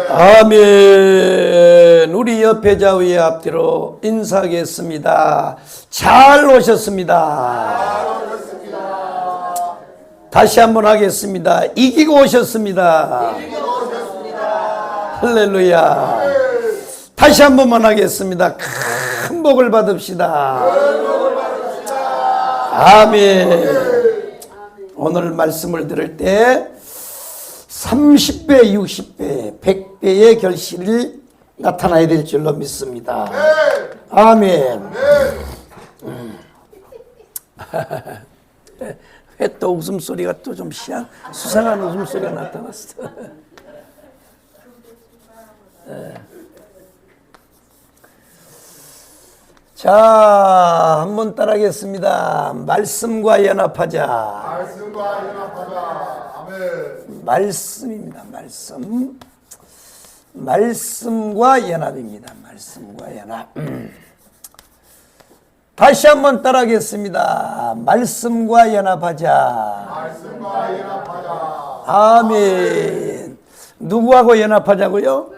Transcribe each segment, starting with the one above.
아멘. 우리 옆에 좌우의 앞뒤로 인사하겠습니다. 잘 오셨습니다. 다시 한번 하겠습니다. 이기고 오셨습니다. 할렐루야. 다시 한 번만 하겠습니다. 큰 복을 받읍시다. 아멘. 오늘 말씀을 들을 때 30배, 60배, 100배의 결실이 나타나야 될 줄로 믿습니다. 아멘. 왜 또 웃음소리가 또 좀 수상한 웃음소리가 나타났어. 자, 한번 따라하겠습니다. 말씀과 연합하자. 말씀과 연합하자. 아멘. 말씀입니다. 말씀. 말씀과 연합입니다. 말씀과 연합. 다시 한번 따라하겠습니다. 말씀과 연합하자. 말씀과 연합하자. 아멘. 누구하고 연합하자고요?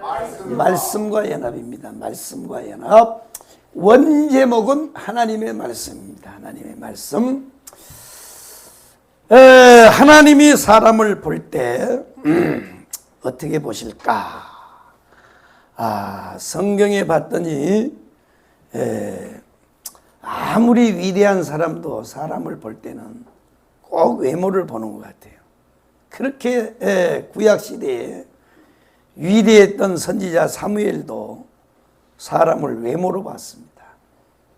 말씀과 연합입니다. 말씀과 연합. 원제목은 하나님의 말씀입니다. 하나님의 말씀. 하나님이 사람을 볼 때 어떻게 보실까? 성경에 봤더니 아무리 위대한 사람도 사람을 볼 때는 꼭 외모를 보는 것 같아요. 그렇게 구약시대에 위대했던 선지자 사무엘도 사람을 외모로 봤습니다.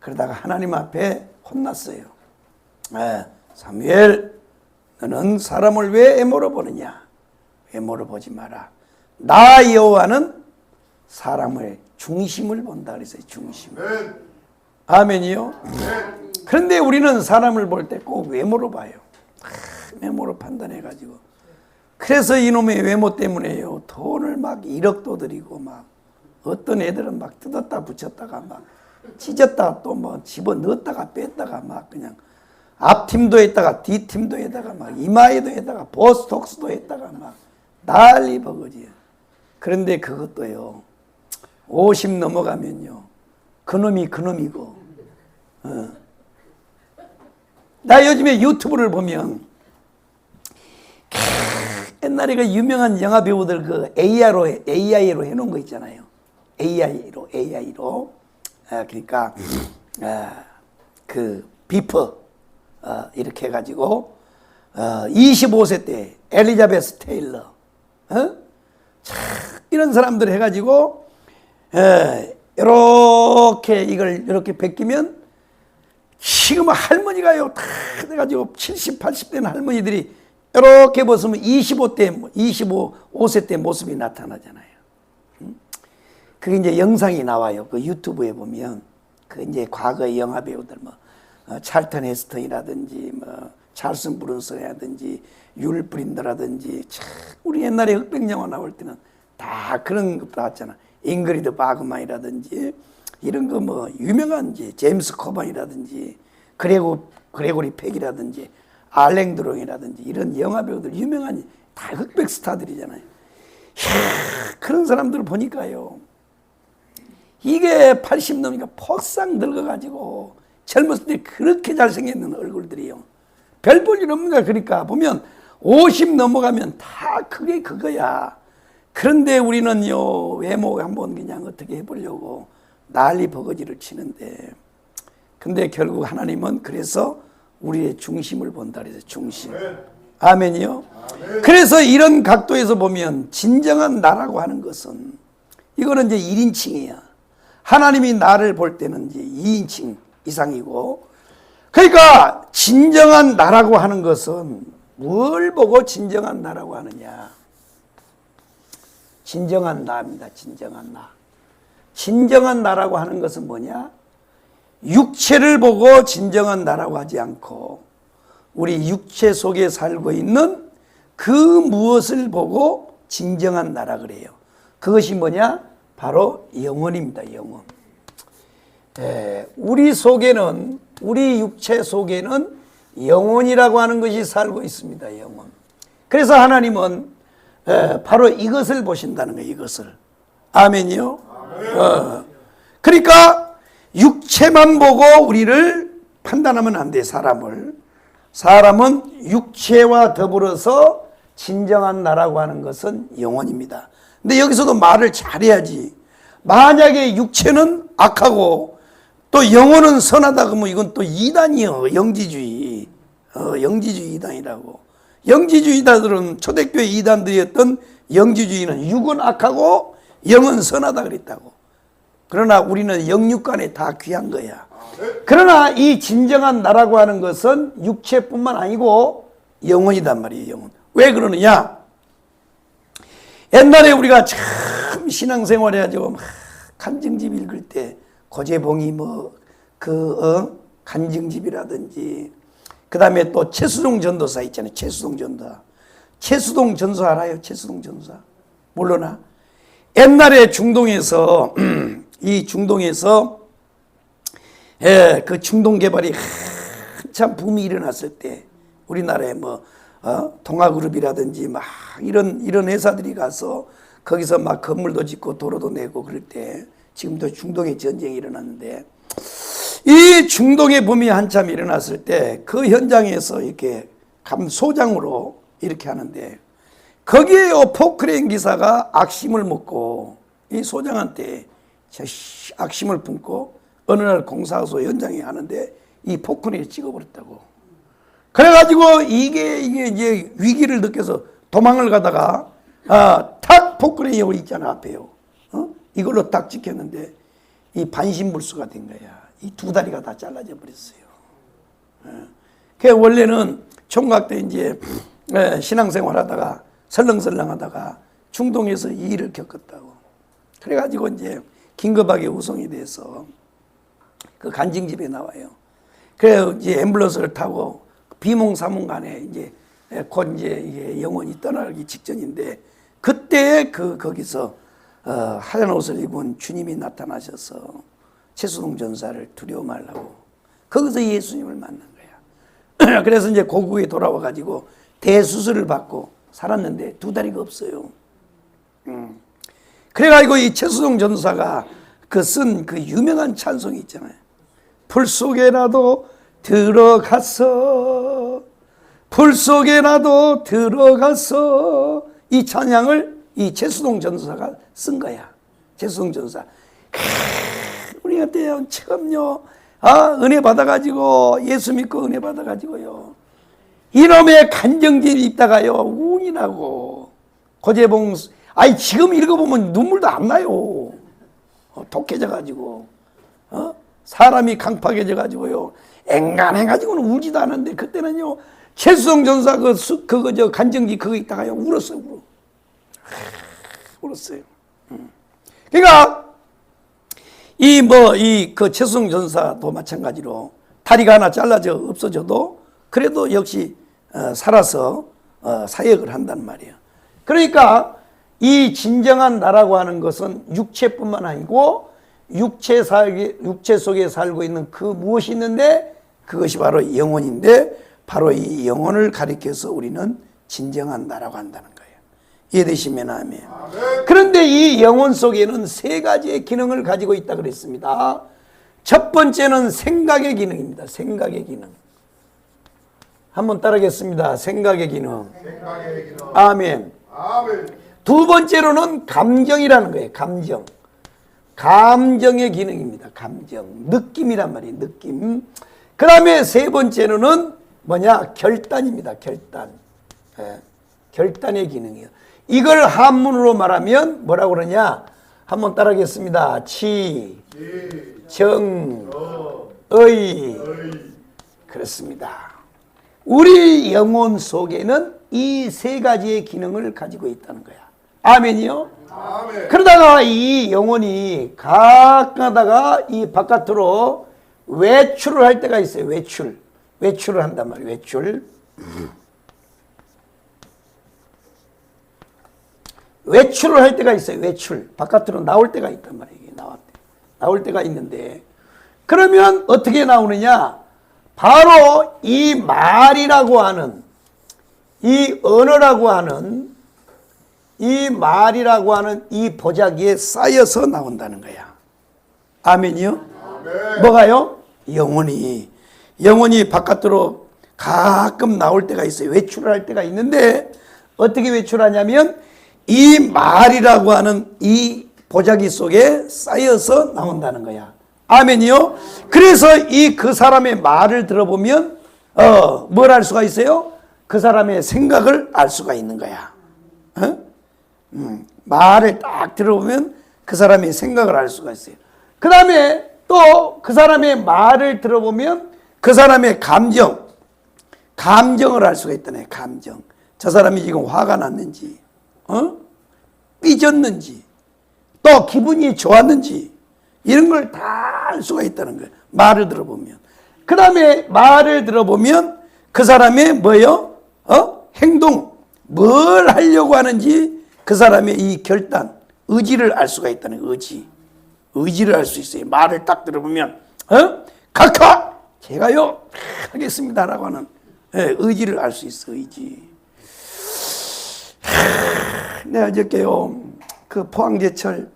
그러다가 하나님 앞에 혼났어요. 사무엘, 너는 사람을 왜 외모로 보느냐? 외모로 보지 마라. 나 여호와는 사람의 중심을 본다 그랬어요. 중심을. 아멘이요. 그런데 우리는 사람을 볼 때 꼭 외모로 봐요. 외모로 판단해가지고. 그래서 이놈의 외모 때문에요. 돈을 막 1억도 들이고 막 어떤 애들은 막 뜯었다 붙였다가 막 찢었다가 또 뭐 집어넣었다가 뺐다가 막 그냥 앞팀도 했다가 뒷팀도 했다가 막 이마에도 했다가 보스톡스도 했다가 막 난리 버거지요. 그런데 그것도요 50 넘어가면요 그놈이 그놈이고 나 요즘에 유튜브를 보면 옛날에 그 유명한 영화 배우들 그 AI로 해놓은 거 있잖아요. AI로. 그러니까, 그, 비퍼, 이렇게 해가지고, 25세 때, 엘리자베스 테일러, 이런 사람들 해가지고, 이렇게, 이걸 이렇게 벗기면, 지금 할머니가요, 다 돼가지고, 70, 80대는 할머니들이 이렇게 벗으면 25세 때 모습이 나타나잖아요. 그게 이제 영상이 나와요. 그 유튜브에 보면 그 이제 과거의 영화 배우들 뭐 찰턴 헤스턴이라든지 뭐 찰슨 브룬슨이라든지 율 브린더라든지 참 우리 옛날에 흑백 영화 나올 때는 다 그런 거 나왔잖아. 잉그리드 바그만이라든지 이런 거 뭐 유명한 이제 제임스 코반이라든지 그레고리 팩이라든지 알랭드롱이라든지 이런 영화 배우들 유명한 다 흑백 스타들이잖아요. 그런 사람들을 보니까요. 이게 80 넘으니까 폭삭 늙어가지고 젊었을 때 그렇게 잘생겼는 얼굴들이요. 별 볼 일 없는가 그러니까 보면 50 넘어가면 다 그게 그거야. 그런데 우리는요 외모 한번 그냥 어떻게 해보려고 난리 버거지를 치는데 근데 결국 하나님은 그래서 우리의 중심을 본다 그래서 중심. 아멘이요. 아멘. 그래서 이런 각도에서 보면 진정한 나라고 하는 것은 이거는 이제 1인칭이야. 하나님이 나를 볼 때는 이제 2인칭 이상이고 그러니까 진정한 나라고 하는 것은 뭘 보고 진정한 나라고 하느냐. 진정한 나입니다. 진정한 나. 진정한 나라고 하는 것은 뭐냐? 육체를 보고 진정한 나라고 하지 않고 우리 육체 속에 살고 있는 그 무엇을 보고 진정한 나라 그래요. 그것이 뭐냐? 바로 영혼입니다. 영혼. 우리 속에는 우리 육체 속에는 영혼이라고 하는 것이 살고 있습니다. 영혼. 그래서 하나님은 바로 이것을 보신다는 거예요. 이것을. 아멘이요. 그러니까 육체만 보고 우리를 판단하면 안 돼. 사람은 육체와 더불어서 진정한 나라고 하는 것은 영혼입니다. 근데 여기서도 말을 잘해야지. 만약에 육체는 악하고 또 영혼은 선하다 그러면 이건 또 이단이요. 영지주의. 영지주의 이단이라고. 영지주의자들은 초대교회 이단들이었던 영지주의는 육은 악하고 영은 선하다 그랬다고. 그러나 우리는 영육간에 다 귀한 거야. 그러나 이 진정한 나라고 하는 것은 육체뿐만 아니고 영혼이단 말이에요. 영혼. 왜 그러느냐? 옛날에 우리가 참 신앙생활 해가지고 간증집 읽을 때 고재봉이 간증집이라든지 그 다음에 또 최수동 전도사 있잖아요. 최수동 전도사. 최수동 전도사 알아요? 최수동 전도사. 모르나? 옛날에 중동에서 이 중동에서 그 중동 개발이 한참 붐이 일어났을 때 우리나라에 동아그룹이라든지 막 이런 회사들이 가서 거기서 막 건물도 짓고 도로도 내고 그럴 때 지금도 중동에 전쟁이 일어났는데 이 중동의 붐이 한참 일어났을 때 그 현장에서 이렇게 소장으로 이렇게 하는데 거기에 포크레인 기사가 악심을 먹고 이 소장한테 악심을 품고 어느 날 공사소 현장에 하는데 이 포크레인을 찍어버렸다고. 그래가지고 이게 이제 위기를 느껴서 도망을 가다가 탁 포크레인이 여기 있잖아 앞에요. 이걸로 딱 찍혔는데 이 반신불수가 된 거야. 이 두 다리가 다 잘라져 버렸어요. 그 원래는 총각 때 이제 신앙생활 하다가 설렁설렁 하다가 중동에서 이 일을 겪었다고. 그래가지고 이제 긴급하게 우송이 돼서 그 간증집에 나와요. 그래 이제 앰뷸런스를 타고 비몽사몽간에 이제 곧 이제 이게 영혼이 떠나기 직전인데 그때 거기서 하얀 옷을 입은 주님이 나타나셔서 최수동 전사를 두려워 말라고 거기서 예수님을 만난 거야. 그래서 이제 고국에 돌아와 가지고 대수술을 받고 살았는데 두 다리가 없어요. 그래가지고 이 최수동 전사가 쓴 그 유명한 찬송이 있잖아요. 풀 속에라도 들어가서 풀 속에라도 들어가서 이 찬양을 이 최수동 전사가 쓴 거야. 최수동 전사. 우리한테 처음요 은혜 받아가지고 예수 믿고 은혜 받아가지고요 이놈의 간정진 입다가요 운이 나고 고재봉 지금 읽어보면 눈물도 안 나요. 독해져가지고 사람이 강팍해져가지고요 앵간해가지고는 울지도 않았는데 그때는요 최수동 전사 그거 간정지 그거 있다가요 울었어요. 울었어요. 그러니까 그 최수동 전사도 마찬가지로 다리가 하나 잘라져 없어져도 그래도 역시 살아서 사역을 한단 말이에요. 그러니까 이 진정한 나라고 하는 것은 육체뿐만 아니고 육체 속에 살고 있는 그 무엇이 있는데 그것이 바로 영혼인데 바로 이 영혼을 가리켜서 우리는 진정한 나라고 한다는 거예요. 이해되시면 아멘. 그런데 이 영혼 속에는 세 가지의 기능을 가지고 있다 그랬습니다. 첫 번째는 생각의 기능입니다. 생각의 기능. 한번 따라하겠습니다. 생각의 기능. 아멘. 두 번째로는 감정이라는 거예요. 감정. 감정의 기능입니다. 감정. 느낌이란 말이에요. 느낌. 그 다음에 세 번째로는 뭐냐? 결단입니다. 결단. 결단의 기능이에요. 이걸 한문으로 말하면 뭐라고 그러냐? 한번 따라하겠습니다. 치, 정, 의. 그렇습니다. 우리 영혼 속에는 이 세 가지의 기능을 가지고 있다는 거야. 아멘이요? 아멘. 그러다가 이 영혼이 가끔가다가 이 바깥으로 외출을 할 때가 있어요. 외출을 한단 말이에요. 외출을 할 때가 있어요. 바깥으로 나올 때가 있단 말이에요. 나올 때가 있는데 그러면 어떻게 나오느냐? 바로 이 말이라고 하는 이 언어라고 하는 이 말이라고 하는 이 보자기에 쌓여서 나온다는 거야. 아멘이요? 아멘. 뭐가요? 영혼이 바깥으로 가끔 나올 때가 있어요. 외출을 할 때가 있는데 어떻게 외출하냐면 이 말이라고 하는 이 보자기 속에 쌓여서 나온다는 거야. 아멘이요? 그래서 이 그 사람의 말을 들어보면 뭘 알 수가 있어요? 그 사람의 생각을 알 수가 있는 거야. 말을 딱 들어보면 그 사람의 생각을 알 수가 있어요. 그 다음에 또 그 사람의 말을 들어보면 그 사람의 감정을 알 수가 있다네. 감정. 저 사람이 지금 화가 났는지, 삐졌는지, 또 기분이 좋았는지 이런 걸 다 알 수가 있다는 거예요. 말을 들어보면. 그 다음에 말을 들어보면 그 사람의 뭐예요? 행동, 뭘 하려고 하는지 그 사람의 이 결단, 의지를 알 수가 있다는 거예요. 의지를 알 수 있어요. 말을 딱 들어보면 각하 제가요 하겠습니다라고 하는 의지를 알 수 있어. 의지. 내가 어저께요 그 포항제철을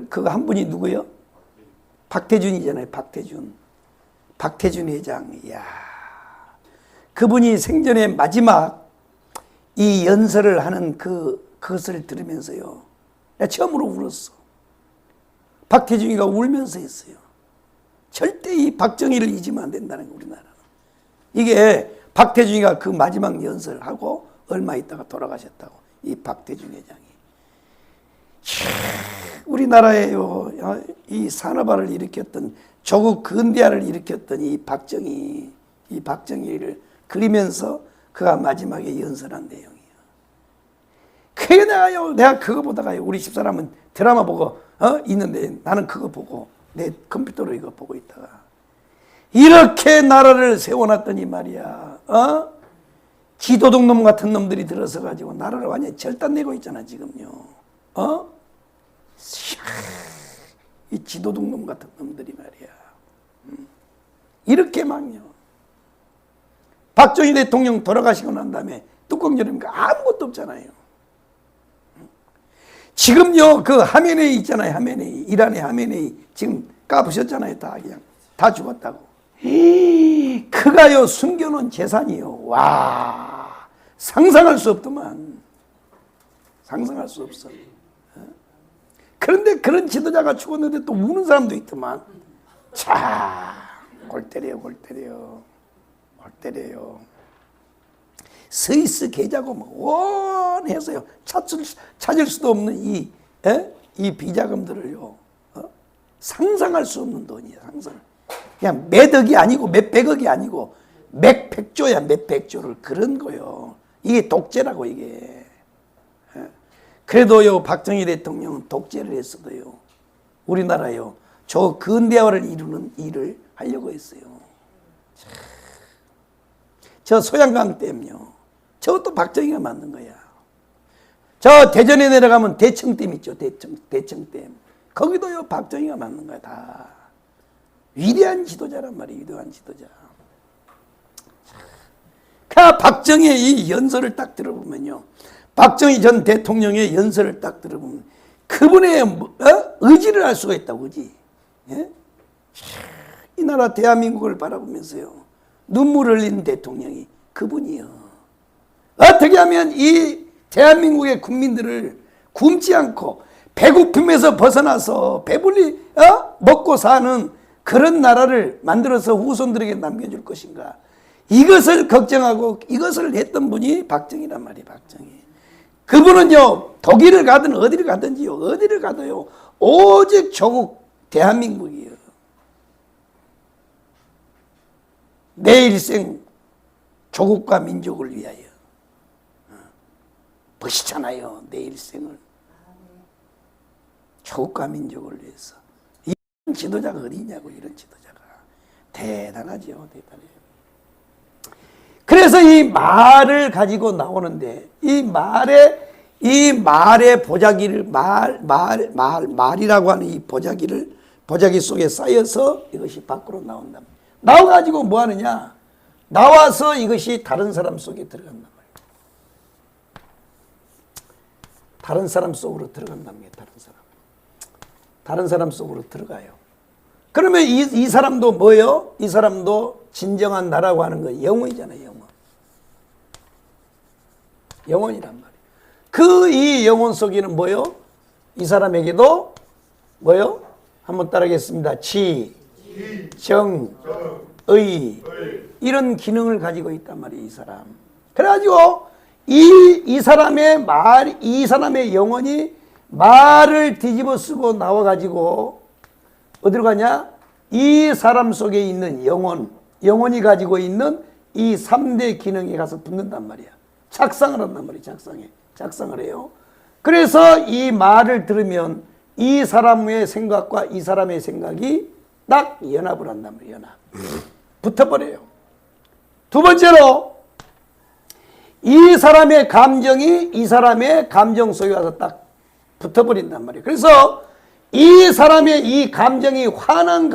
그 한 분이 누구요? 박태준이잖아요. 박태준 회장. 이야, 그분이 생전에 마지막 이 연설을 하는 그것을 들으면서요, 내가 처음으로 울었어. 박태준이가 울면서 했어요. 절대 이 박정희를 잊으면 안 된다는 거, 우리나라는. 이게 박태준이가 그 마지막 연설을 하고 얼마 있다가 돌아가셨다고, 이 박태준 회장이. 우리나라에요, 이 산업화를 일으켰던, 조국 근대화를 일으켰던 이 박정희를 그리면서 그가 마지막에 연설한 내용이에요. 그게 내가 그거 보다가요, 우리 집사람은 드라마 보고 있는데 나는 그거 보고 내 컴퓨터로 이거 보고 있다가 이렇게 나라를 세워놨더니 말이야, 지도둑 놈 같은 놈들이 들어서 가지고 나라를 완전히 절단내고 있잖아 지금요. 이 지도둑 놈 같은 놈들이 말이야. 이렇게 막요. 박정희 대통령 돌아가시고 난 다음에 뚜껑 열으니까 아무것도 없잖아요. 지금요, 그 하메네이 있잖아요. 하메네이. 이란의 하메네이. 지금 까부셨잖아요. 다 죽었다고. 그가요, 숨겨놓은 재산이요. 와, 상상할 수 없더만. 상상할 수 없어. 그런데 그런 지도자가 죽었는데 또 우는 사람도 있더만. 자, 골 때려요. 스위스 계좌고 뭐 원해서요, 찾을 수도 없는 이 비자금들을요, 상상할 수 없는 돈이야. 그냥 몇 억이 아니고 몇 백억이 아니고 몇 백조야. 몇 백조를 그런 거요. 이게 독재라고 이게. 그래도요, 박정희 대통령은 독재를 했어도요, 우리나라요, 저 근대화를 이루는 일을 하려고 했어요. 저 소양강 댐요, 저것도 박정희가 만든 거야. 저 대전에 내려가면 대청댐 있죠. 대청댐. 거기도요, 박정희가 만든 거야. 다 위대한 지도자란 말이에요. 위대한 지도자. 그 박정희의 이 연설을 딱 들어보면요, 박정희 전 대통령의 연설을 딱 들어보면 그분의 의지를 알 수가 있다고. 의지. 예? 이 나라 대한민국을 바라보면서요, 눈물을 흘리는 대통령이 그분이요. 어떻게 하면 이 대한민국의 국민들을 굶지 않고 배고픔에서 벗어나서 배불리 먹고 사는 그런 나라를 만들어서 후손들에게 남겨줄 것인가, 이것을 걱정하고 이것을 했던 분이 박정희란 말이에요. 박정희. 그분은요, 독일을 가든 어디를 가든지요, 어디를 가도요, 오직 조국 대한민국이요. 내 일생 조국과 민족을 위하여. 보시잖아요, 내 일생을 조국과 민족을 위해서. 이런 지도자가 어디 있냐고. 이런 지도자가 대단하죠. 대단해요. 그래서 이 말을 가지고 나오는데, 이 말의 보자기를, 말이라고 하는 이 보자기 속에 쌓여서 이것이 밖으로 나온다. 나와가지고 뭐 하느냐? 나와서 이것이 다른 사람 속에 들어간단 말이에요. 다른 사람 속으로 들어간답니다. 다른 사람 속으로 들어가요. 그러면 이 사람도 뭐예요? 이 사람도 진정한 나라고 하는 거 영혼이잖아요. 영혼이란 말이에요. 그 이 영혼 속에는 뭐예요? 이 사람에게도 뭐예요? 한번 따라하겠습니다. 지, 정, 의 이런 기능을 가지고 있단 말이에요. 이 사람. 그래가지고 이 사람의 영혼이 말을 뒤집어 쓰고 나와가지고 어디로 가냐? 이 사람 속에 있는 영혼이 가지고 있는 이 3대 기능에 가서 붙는단 말이야. 작상을 한단 말이야. 작상을 해요. 그래서 이 말을 들으면 이 사람의 생각과 이 사람의 생각이 딱 연합을 한단 말이야. 붙어버려요. 두 번째로 이 사람의 감정이 이 사람의 감정 속에 와서 딱 붙어버린단 말이에요. 그래서 이 사람의 이 감정이 화난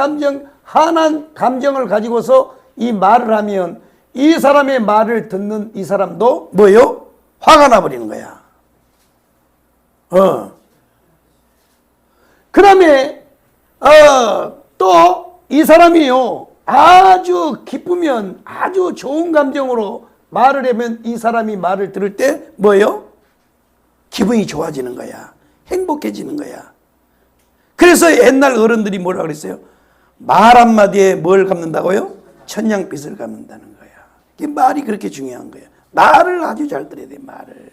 감정을 가지고서 이 말을 하면 이 사람의 말을 듣는 이 사람도 뭐예요? 화가 나버리는 거야. 그 다음에 또 이 사람이요 아주 기쁘면 아주 좋은 감정으로 말을 하면 이 사람이 말을 들을 때 뭐예요? 기분이 좋아지는 거야. 행복해지는 거야. 그래서 옛날 어른들이 뭐라 그랬어요? 말 한마디에 뭘 갚는다고요? 천냥빚을 갚는다는 거야. 이 말이 그렇게 중요한 거야. 말을 아주 잘 들어야 돼, 말을.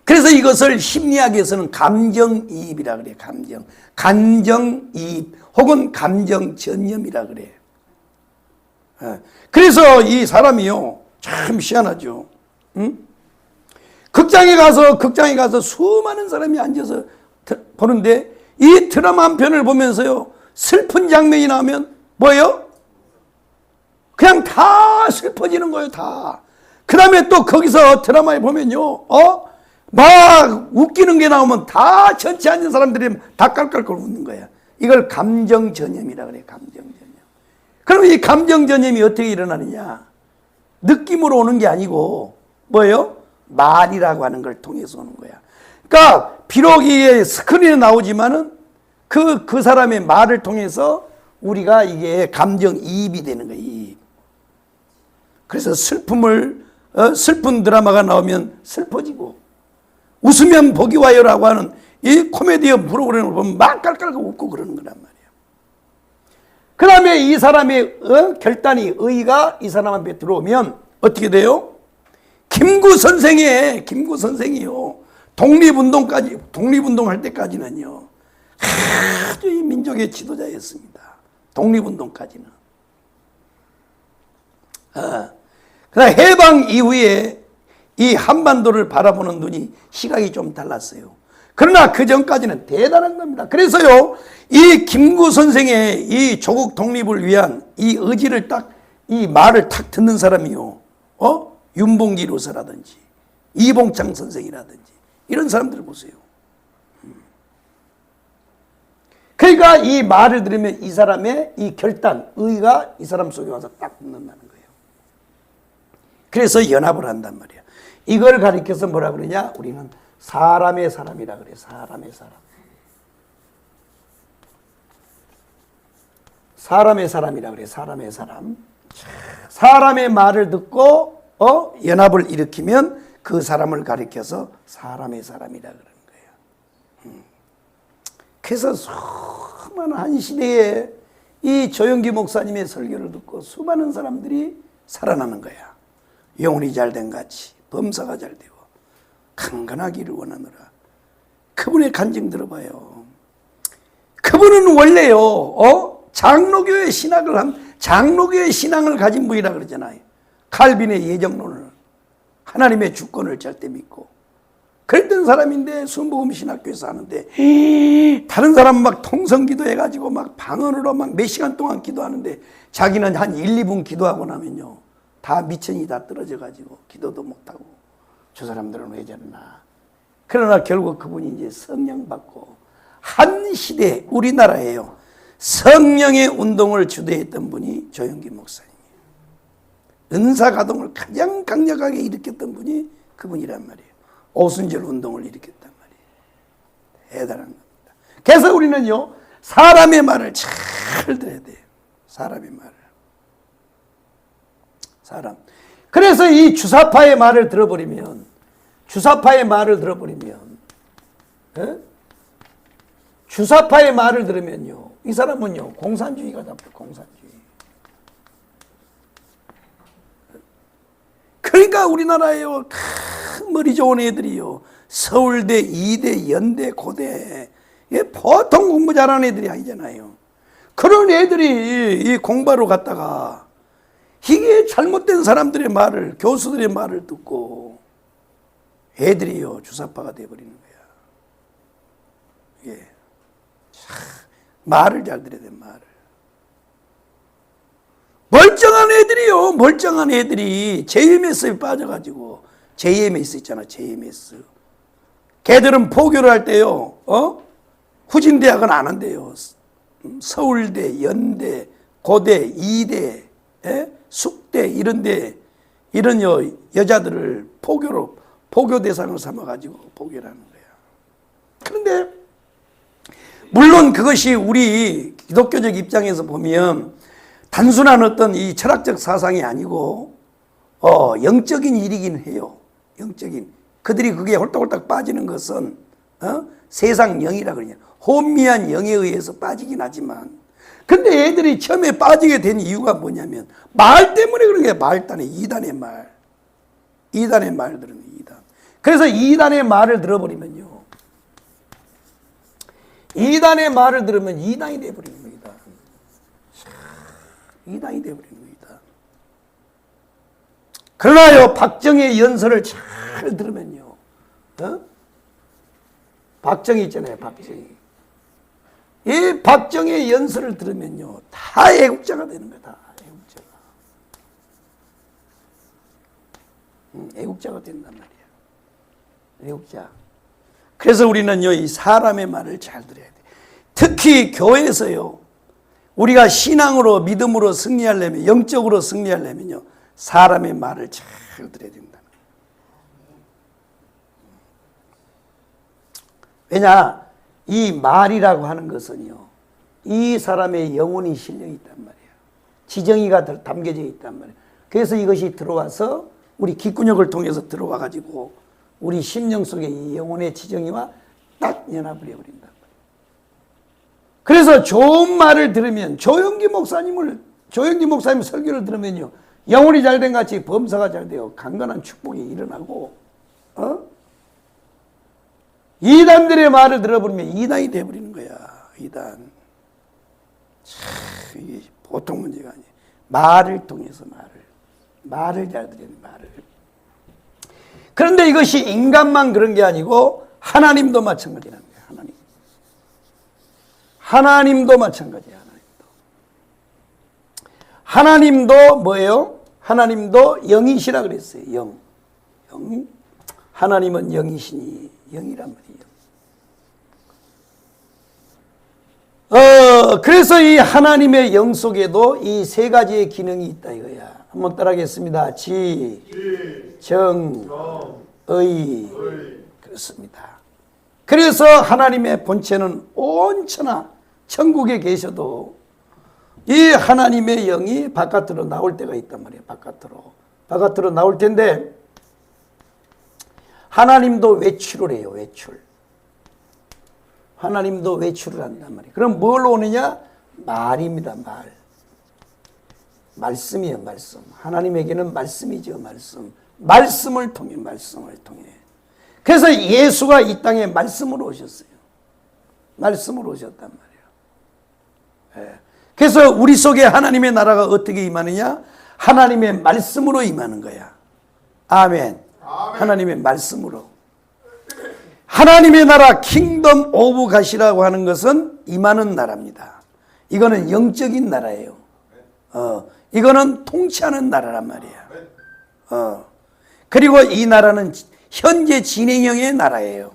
그래서 이것을 심리학에서는 감정이입이라 그래. 감정이입 혹은 감정전염이라 그래. 그래서 이 사람이요 참 희한하죠. 극장에 가서 수많은 사람이 앉아서 보는데 이 드라마 한 편을 보면서요 슬픈 장면이 나오면 뭐예요? 그냥 다 슬퍼지는 거예요. 다. 그 다음에 또 거기서 드라마에 보면요 막 웃기는 게 나오면 다 전체 앉은 사람들이 다 깔깔깔 웃는 거야. 이걸 감정전염이라 그래. 감정전염. 그럼 이 감정전염이 어떻게 일어나느냐? 느낌으로 오는 게 아니고 뭐예요? 말이라고 하는 걸 통해서 오는 거야. 그러니까 비록 이게 스크린에 나오지만은 그 사람의 말을 통해서 우리가 이게 감정이입이 되는 거야. 이입. 그래서 슬픈 드라마가 나오면 슬퍼지고 웃으면 복이 와요라고 하는 이 코미디 프로그램을 보면 막 깔깔깔 웃고 그러는 거란 말이야. 그 다음에 이 사람의 결단이 의가 이 사람 앞에 들어오면 어떻게 돼요? 김구 선생이요. 독립운동할 때까지는요. 아주 이 민족의 지도자였습니다. 독립운동까지는. 그러나 해방 이후에 이 한반도를 바라보는 눈이 시각이 좀 달랐어요. 그러나 그 전까지는 대단한 겁니다. 그래서요, 이 김구 선생의 이 조국 독립을 위한 이 의지를 이 말을 탁 듣는 사람이요. 윤봉길 교수라든지, 이봉창 선생이라든지, 이런 사람들을 보세요. 그러니까 이 말을 들으면 이 사람의 이 결단, 의가 이 사람 속에 와서 딱 붙는다는 거예요. 그래서 연합을 한단 말이야. 이걸 가리켜서 뭐라 그러냐? 우리는 사람의 사람이라 그래. 사람의 사람. 사람의 사람이라 그래. 사람의 사람. 사람의 말을 듣고 연합을 일으키면 그 사람을 가리켜서 사람의 사람이라 그러는 거예요. 그래서 수많은 한 시대에 이 조영기 목사님의 설교를 듣고 수많은 사람들이 살아나는 거야. 영혼이 잘된 같이 범사가 잘 되고 강건하기를 원하노라. 그분의 간증 들어봐요. 그분은 원래요 장로교의 신앙을 가진 분이라 그러잖아요. 칼빈의 예정론을, 하나님의 주권을 절대 믿고 그랬던 사람인데 순복음 신학교에서 하는데 다른 사람은 막 통성기도 해가지고 막 방언으로 막 몇 시간 동안 기도하는데 자기는 한 1, 2분 기도하고 나면요 다 미천이 다 떨어져가지고 기도도 못하고 저 사람들은 왜 저러나. 그러나 결국 그분이 이제 성령 받고 한 시대 우리나라에요 성령의 운동을 주도했던 분이 조영기 목사님이에요. 은사가동을 가장 강력하게 일으켰던 분이 그분이란 말이에요. 오순절 운동을 일으켰단 말이에요. 대단한 겁니다. 그래서 우리는요, 사람의 말을 잘 들어야 돼요. 사람의 말을. 사람. 그래서 이 주사파의 말을 들어버리면, 예? 주사파의 말을 들으면요, 이 사람은요, 공산주의가 답답해, 공산주의. 그러니까 우리나라에요, 큰 머리 좋은 애들이요, 서울대, 이대, 연대, 고대, 보통 공부 잘하는 애들이 아니잖아요. 그런 애들이 이 공부하러 갔다가 이게 잘못된 사람들의 말을, 교수들의 말을 듣고 애들이요, 주사파가 돼버리는 거야. 예. 말을 잘 들어야 돼, 말을. 멀쩡한 애들이 JMS에 빠져가지고, JMS 있잖아, JMS. 걔들은 포교를 할 때요, 후진대학은 안 한대요. 서울대, 연대, 고대, 이대, 숙대, 이런데, 이런 여자들을 포교 대상을 삼아가지고 포교를 하는 거야. 그런데, 물론 그것이 우리 기독교적 입장에서 보면 단순한 어떤 이 철학적 사상이 아니고 영적인 일이긴 해요. 영적인. 그들이 그게 홀딱홀딱 빠지는 것은 세상 영이라 그러냐. 혼미한 영에 의해서 빠지긴 하지만, 근데 애들이 처음에 빠지게 된 이유가 뭐냐면 말 때문에 그런 거야. 말단에 이단의 말. 이단의 말 들으면 이단. 그래서 이단의 말을 들어버리면요, 이단의 말을 들으면 이단이 되어버리는 겁니다. 이단이 되어버리는 겁니다. 그러나요, 박정희의 연설을 잘 들으면요, 박정희 있잖아요, 박정희. 이 박정희의 연설을 들으면요, 다 애국자가 되는 거야, 다 애국자가. 애국자가 된단 말이야. 애국자. 그래서 우리는요, 이 사람의 말을 잘 들어야 돼. 특히 교회에서요, 우리가 신앙으로, 믿음으로 승리하려면, 영적으로 승리하려면요, 사람의 말을 잘 들어야 된다. 왜냐, 이 말이라고 하는 것은요, 이 사람의 영혼이 실려 있단 말이에요. 지정의가 담겨져 있단 말이에요. 그래서 이것이 들어와서 우리 귓구녕을 통해서 들어와 가지고 우리 심령 속에 이 영혼의 지정의와 딱 연합을 해버린단 말이에요. 그래서 좋은 말을 들으면, 조영기 목사님 설교를 들으면요, 영혼이 잘된 같이 범사가 잘 되어 강건한 축복이 일어나고, 이단들의 말을 들어버리면 이단이 되어버리는 거야. 이단. 참, 이게 보통 문제가 아니에요. 말을 통해서 말을 잘 들으면 말을. 그런데 이것이 인간만 그런 게 아니고 하나님도 마찬가지라는 거예요. 하나님도 마찬가지예요. 하나님도 뭐예요? 하나님도 영이시라 그랬어요. 영. 하나님은 영이시니 영이란 말이에요. 그래서 이 하나님의 영 속에도 이 세 가지의 기능이 있다 이거야. 한번 따라하겠습니다. 지, 정, 의. 그렇습니다. 그래서 하나님의 본체는 온천하 천국에 계셔도 이 하나님의 영이 바깥으로 나올 때가 있단 말이에요. 바깥으로 나올 텐데, 하나님도 외출을 해요. 외출. 하나님도 외출을 한단 말이에요. 그럼 뭘로 오느냐? 말입니다. 말씀이에요. 말씀. 하나님에게는 말씀이죠. 말씀을 통해. 그래서 예수가 이 땅에 말씀으로 오셨어요. 말씀으로 오셨단 말이에요. 예. 그래서 우리 속에 하나님의 나라가 어떻게 임하느냐? 하나님의 말씀으로 임하는 거야. 아멘. 하나님의 말씀으로. 하나님의 나라 킹덤 오브 갓이라고 하는 것은 임하는 나라입니다. 이거는 영적인 나라예요. 이거는 통치하는 나라란 말이야. 그리고 이 나라는 현재 진행형의 나라예요.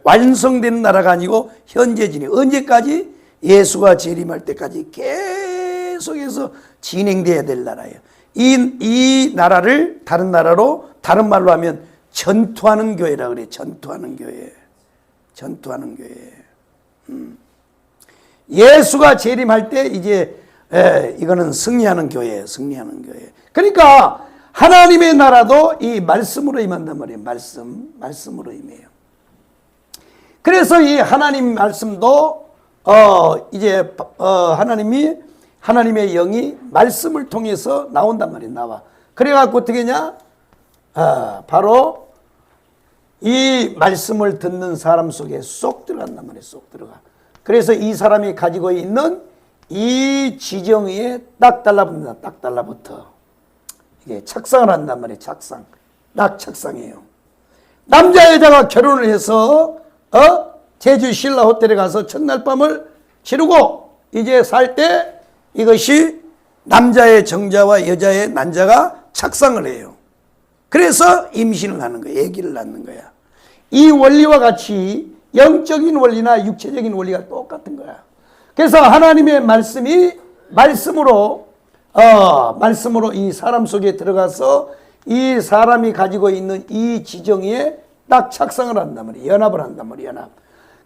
완성된 나라가 아니고 현재 진행. 언제까지? 예수가 재림할 때까지 계속해서 진행돼야 될 나라예요. 이 나라를 다른 나라로, 다른 말로 하면 전투하는 교회라 그래. 전투하는 교회. 전투하는 교회. 예수가 재림할 때 이제 이거는 승리하는 교회예요. 승리하는 교회. 그러니까 하나님의 나라도 이 말씀으로 임한단 말이에요. 말씀으로 임해요. 그래서 이 하나님 말씀도 이제 하나님의 영이 말씀을 통해서 나온단 말이에요. 나와. 그래갖고 어떻게 하냐? 바로 이 말씀을 듣는 사람 속에 쏙 들어간단 말이에요. 쏙 들어가. 그래서 이 사람이 가지고 있는 이 지정 위에 딱 달라붙는다. 딱 달라붙어. 이게 착상을 한단 말이에요. 착상. 딱 착상이에요. 남자 여자가 결혼을 해서 제주 신라 호텔에 가서 첫날 밤을 치르고 이제 살 때 이것이 남자의 정자와 여자의 난자가 착상을 해요. 그래서 임신을 하는 거야. 아기를 낳는 거야. 이 원리와 같이 영적인 원리나 육체적인 원리가 똑같은 거야. 그래서 하나님의 말씀이 말씀으로 이 사람 속에 들어가서 이 사람이 가지고 있는 이 지정에 딱 착상을 한단 말이에요. 연합을 한단 말이에요. 연합.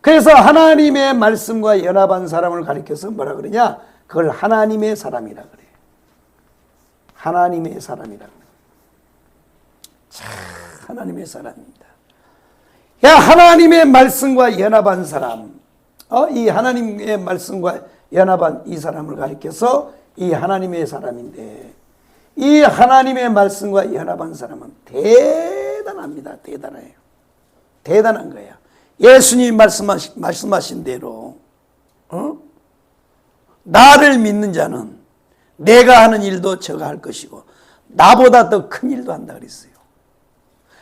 그래서 하나님의 말씀과 연합한 사람을 가리켜서 뭐라 그러냐? 그걸 하나님의 사람이라 그래요. 하나님의 사람이라 그래요. 자, 하나님의 사람입니다. 야, 하나님의 말씀과 연합한 사람, 이 하나님의 말씀과 연합한 이 사람을 가리켜서 이 하나님의 사람인데, 이 하나님의 말씀과 연합한 사람은 대단합니다. 대단해요. 대단한 거야. 예수님이 말씀하신 대로 나를 믿는 자는 내가 하는 일도 저가 할 것이고 나보다 더 큰 일도 한다 그랬어요.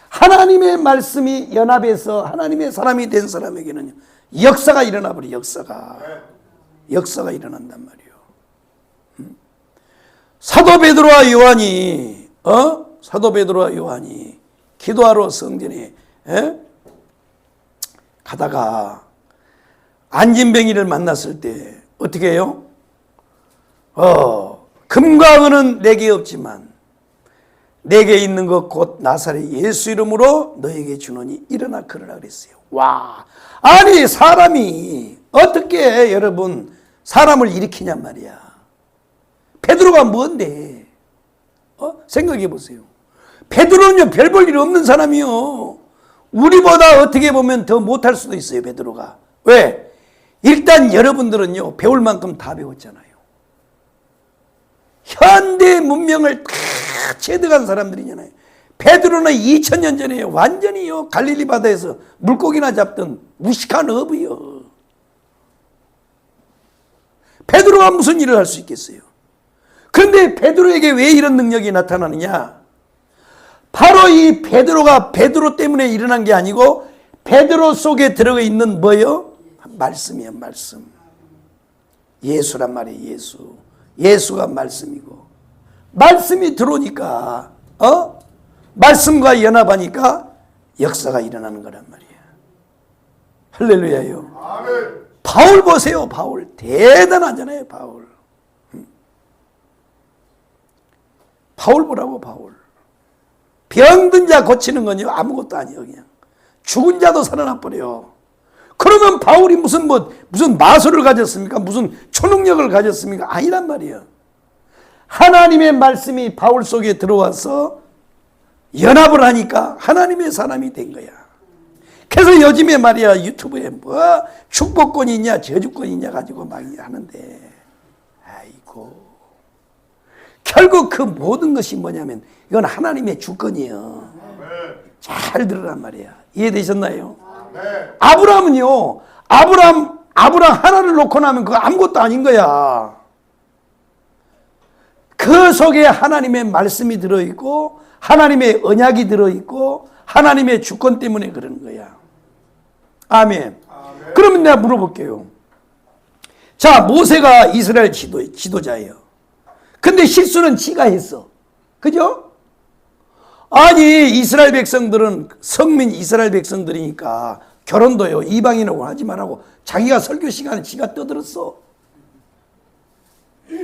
하나님의 말씀이 연합해서 하나님의 사람이 된 사람에게는 역사가 일어나 버려. 역사가 일어난단 말이에요. 사도 베드로와 요한이 기도하러 성전에 가다가 안진뱅이를 만났을 때 어떻게 해요? 금과 은은 내게 없지만 내게 있는 것 곧 나사렛 예수 이름으로 너에게 주노니 일어나 걸으라 그랬어요. 와, 아니 사람이 어떻게 여러분 사람을 일으키냔 말이야. 베드로가 뭔데? 생각해 보세요. 베드로는요 별 볼 일 없는 사람이요. 우리보다 어떻게 보면 더 못할 수도 있어요. 베드로가. 왜? 일단 여러분들은요 배울 만큼 다 배웠잖아요. 현대 문명을 다 체득한 사람들이잖아요. 베드로는 2000년 전에 완전히요 갈릴리 바다에서 물고기나 잡던 무식한 어부요. 베드로가 무슨 일을 할 수 있겠어요? 그런데 베드로에게 왜 이런 능력이 나타나느냐? 바로 이 베드로가 베드로 때문에 일어난 게 아니고 베드로 속에 들어가 있는 뭐요? 말씀이에요. 말씀. 예수란 말이에요. 예수가 말씀이고 말씀이 들어오니까 말씀과 연합하니까 역사가 일어나는 거란 말이에요. 할렐루야요. 아멘. 바울 보세요. 바울 대단하잖아요. 바울 보라고. 바울 병든 자 고치는 건요 아무것도 아니에요. 그냥 죽은 자도 살아나 버려요. 그러면 바울이 무슨 마술을 가졌습니까? 무슨 초능력을 가졌습니까? 아니란 말이에요. 하나님의 말씀이 바울 속에 들어와서 연합을 하니까 하나님의 사람이 된 거야. 그래서 요즘에 말이야 유튜브에 축복권이 있냐 저주권이 있냐 가지고 막 하는데 아이고 결국 그 모든 것이 뭐냐면 이건 하나님의 주권이에요. 잘 들으란 말이야. 이해되셨나요? 아브라함은요 아브라함 하나를 놓고 나면 그거 아무것도 아닌 거야. 그 속에 하나님의 말씀이 들어있고 하나님의 언약이 들어있고 하나님의 주권 때문에 그러는 거야. 아멘. 그러면 내가 물어볼게요. 자, 모세가 이스라엘 지도자예요. 근데 실수는 지가 했어. 그죠? 아니 이스라엘 백성들은 성민 이스라엘 백성들이니까 결혼도요 이방인하고 하지 말라고 자기가 설교 시간에 지가 떠들었어.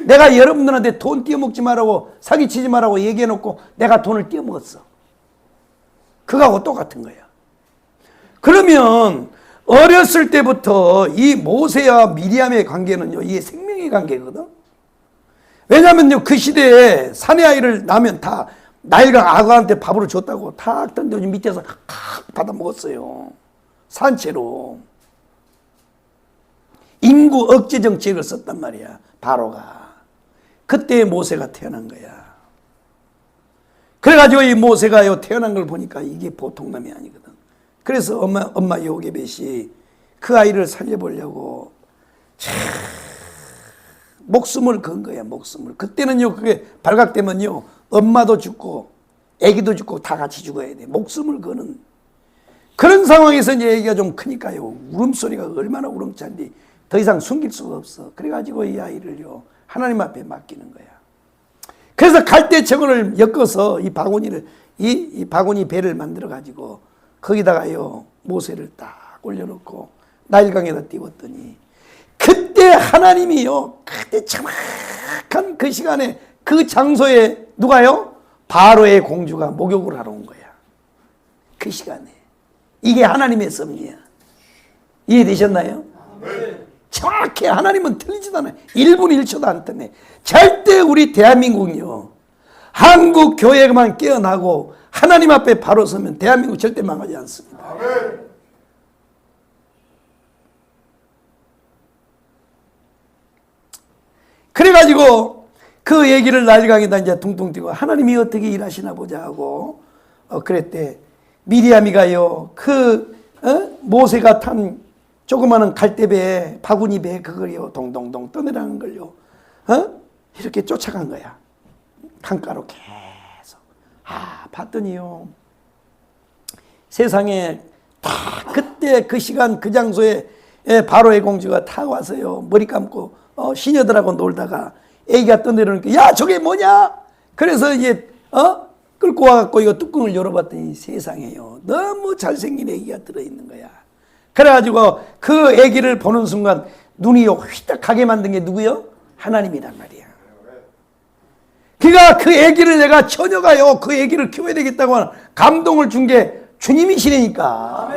내가 여러분들한테 돈 띄어먹지 말라고 사기치지 말라고 얘기해놓고 내가 돈을 띄어먹었어. 그거하고 똑같은 거야. 그러면 어렸을 때부터 이 모세와 미리암의 관계는요, 이게 생명의 관계거든. 왜냐면요, 그 시대에 사내 아이를 낳으면 다 나일강 아가한테 밥으로 줬다고 탁 던져 밑에서 칵 받아 먹었어요. 산채로. 인구 억제 정책을 썼단 말이야, 바로가. 그때 모세가 태어난 거야. 그래가지고 이 모세가요, 태어난 걸 보니까 이게 보통 놈이 아니거든. 그래서 엄마 요게벳이 그 아이를 살려보려고 목숨을 건 거야, 목숨을. 그때는요, 그게 발각되면요, 엄마도 죽고 애기도 죽고 다 같이 죽어야 돼. 목숨을 거는 그런 상황에서 이제 애기가 좀 크니까요, 울음소리가 얼마나 우렁찬지 더 이상 숨길 수가 없어. 그래가지고 이 아이를요, 하나님 앞에 맡기는 거야. 그래서 갈대청을 엮어서 이 바구니를, 이 바구니 배를 만들어가지고 거기다가요, 모세를 딱 올려놓고 나일강에다 띄웠더니 그때 하나님이요, 그때 정확한 그 시간에 그 장소에 누가요? 바로의 공주가 목욕을 하러 온 거야. 그 시간에. 이게 하나님의 섭리야. 이해되셨나요? 네. 정확해. 하나님은 틀리지도 않아요. 1분 1초도 안 틀네. 절대 우리 대한민국은요, 한국 교회만 깨어나고 하나님 앞에 바로 서면 대한민국 절대 망하지 않습니다. 아멘. 그래가지고 그 얘기를 나일강에다 이제 둥둥 띄고 하나님이 어떻게 일하시나 보자 하고 그랬대. 미리암이가요, 모세가 탄 조그마한 갈대배, 바구니 배 그걸요, 동동동 떠내라는 걸요, 이렇게 쫓아간 거야. 강가로 계속. 봤더니요, 세상에 다 그때 그 시간 그 장소에 바로의 공주가 타 와서요, 머리 감고 시녀들하고 놀다가 애기가 떠내려오니까 야, 저게 뭐냐? 그래서 이제 끌고 와갖고 이거 뚜껑을 열어봤더니 세상에요, 너무 잘생긴 애기가 들어있는 거야. 그래가지고 그 애기를 보는 순간 눈이 휘딱하게 만든 게 누구요? 하나님이란 말이야. 그러니까 그 애기를 내가 처녀가요, 그 애기를 키워야 되겠다고 하는 감동을 준 게 주님이시라니까.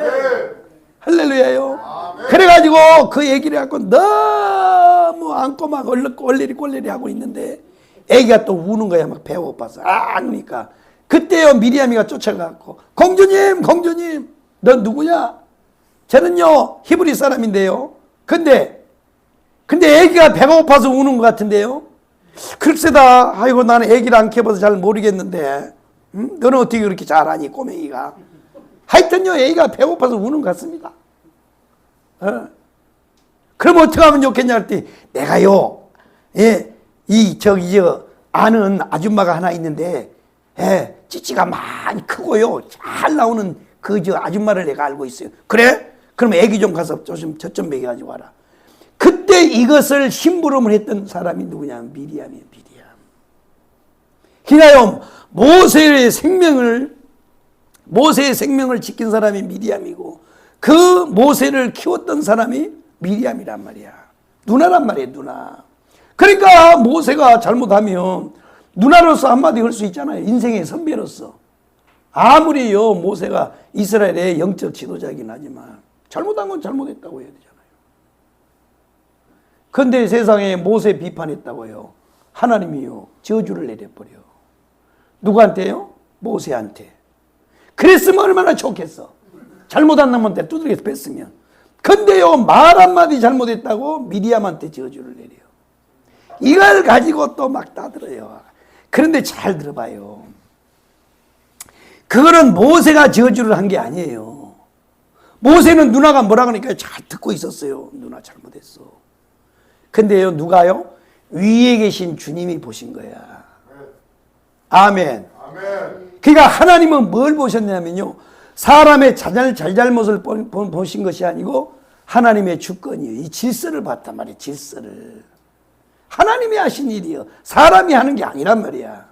할렐루야요. 그래가지고 그 얘기를 갖고 너무 안고 막 얼레리 하고 있는데 애기가 또 우는 거야. 막 배고파서. 그러니까 그때요, 미리암이가 쫓아가고 공주님, 넌 누구냐? 저는요, 히브리 사람인데요. 근데 애기가 배가 고파서 우는 것 같은데요. 글쎄다. 아이고, 나는 애기를 안 키워봐서 잘 모르겠는데, 너는 어떻게 그렇게 잘하니, 꼬맹이가? 하여튼요, 애기가 배고파서 우는 것 같습니다. 그럼 어떻게 하면 좋겠냐 했더니 내가요, 아는 아줌마가 하나 있는데, 찌찌가 많이 크고요, 잘 나오는 그 아줌마를 내가 알고 있어요. 그래? 그럼 애기 좀 가서 젖좀 먹여가지고 와라. 그때 이것을 심부름을 했던 사람이 누구냐면 미리암이에요, 미리암. 그러니까요, 모세의 생명을 지킨 사람이 미리암이고, 그 모세를 키웠던 사람이 미리암이란 말이야. 누나란 말이에요, 누나. 그러니까 모세가 잘못하면 누나로서 한마디 할 수 있잖아요. 인생의 선배로서. 아무리요, 모세가 이스라엘의 영적 지도자이긴 하지만 잘못한 건 잘못했다고 해야 되잖아요. 근데 세상에 모세 비판했다고요, 하나님이요, 저주를 내려버려. 누구한테요? 모세한테. 그랬으면 얼마나 좋겠어. 잘못한 놈한테 두들겨서 뺐으면. 근데요, 말 한마디 잘못했다고 미리암한테 저주를 내려요. 이걸 가지고 또 막 따들어요. 그런데 잘 들어봐요. 그거는 모세가 저주를 한 게 아니에요. 모세는 누나가 뭐라 그러니까 잘 듣고 있었어요. 누나 잘못했어. 근데요, 누가요? 위에 계신 주님이 보신 거야. 아멘. 그러니까 하나님은 뭘 보셨냐면요, 사람의 잘잘못을 보신 것이 아니고 하나님의 주권이에요. 이 질서를 봤단 말이에요. 질서를. 하나님이 하신 일이요, 사람이 하는 게 아니란 말이야.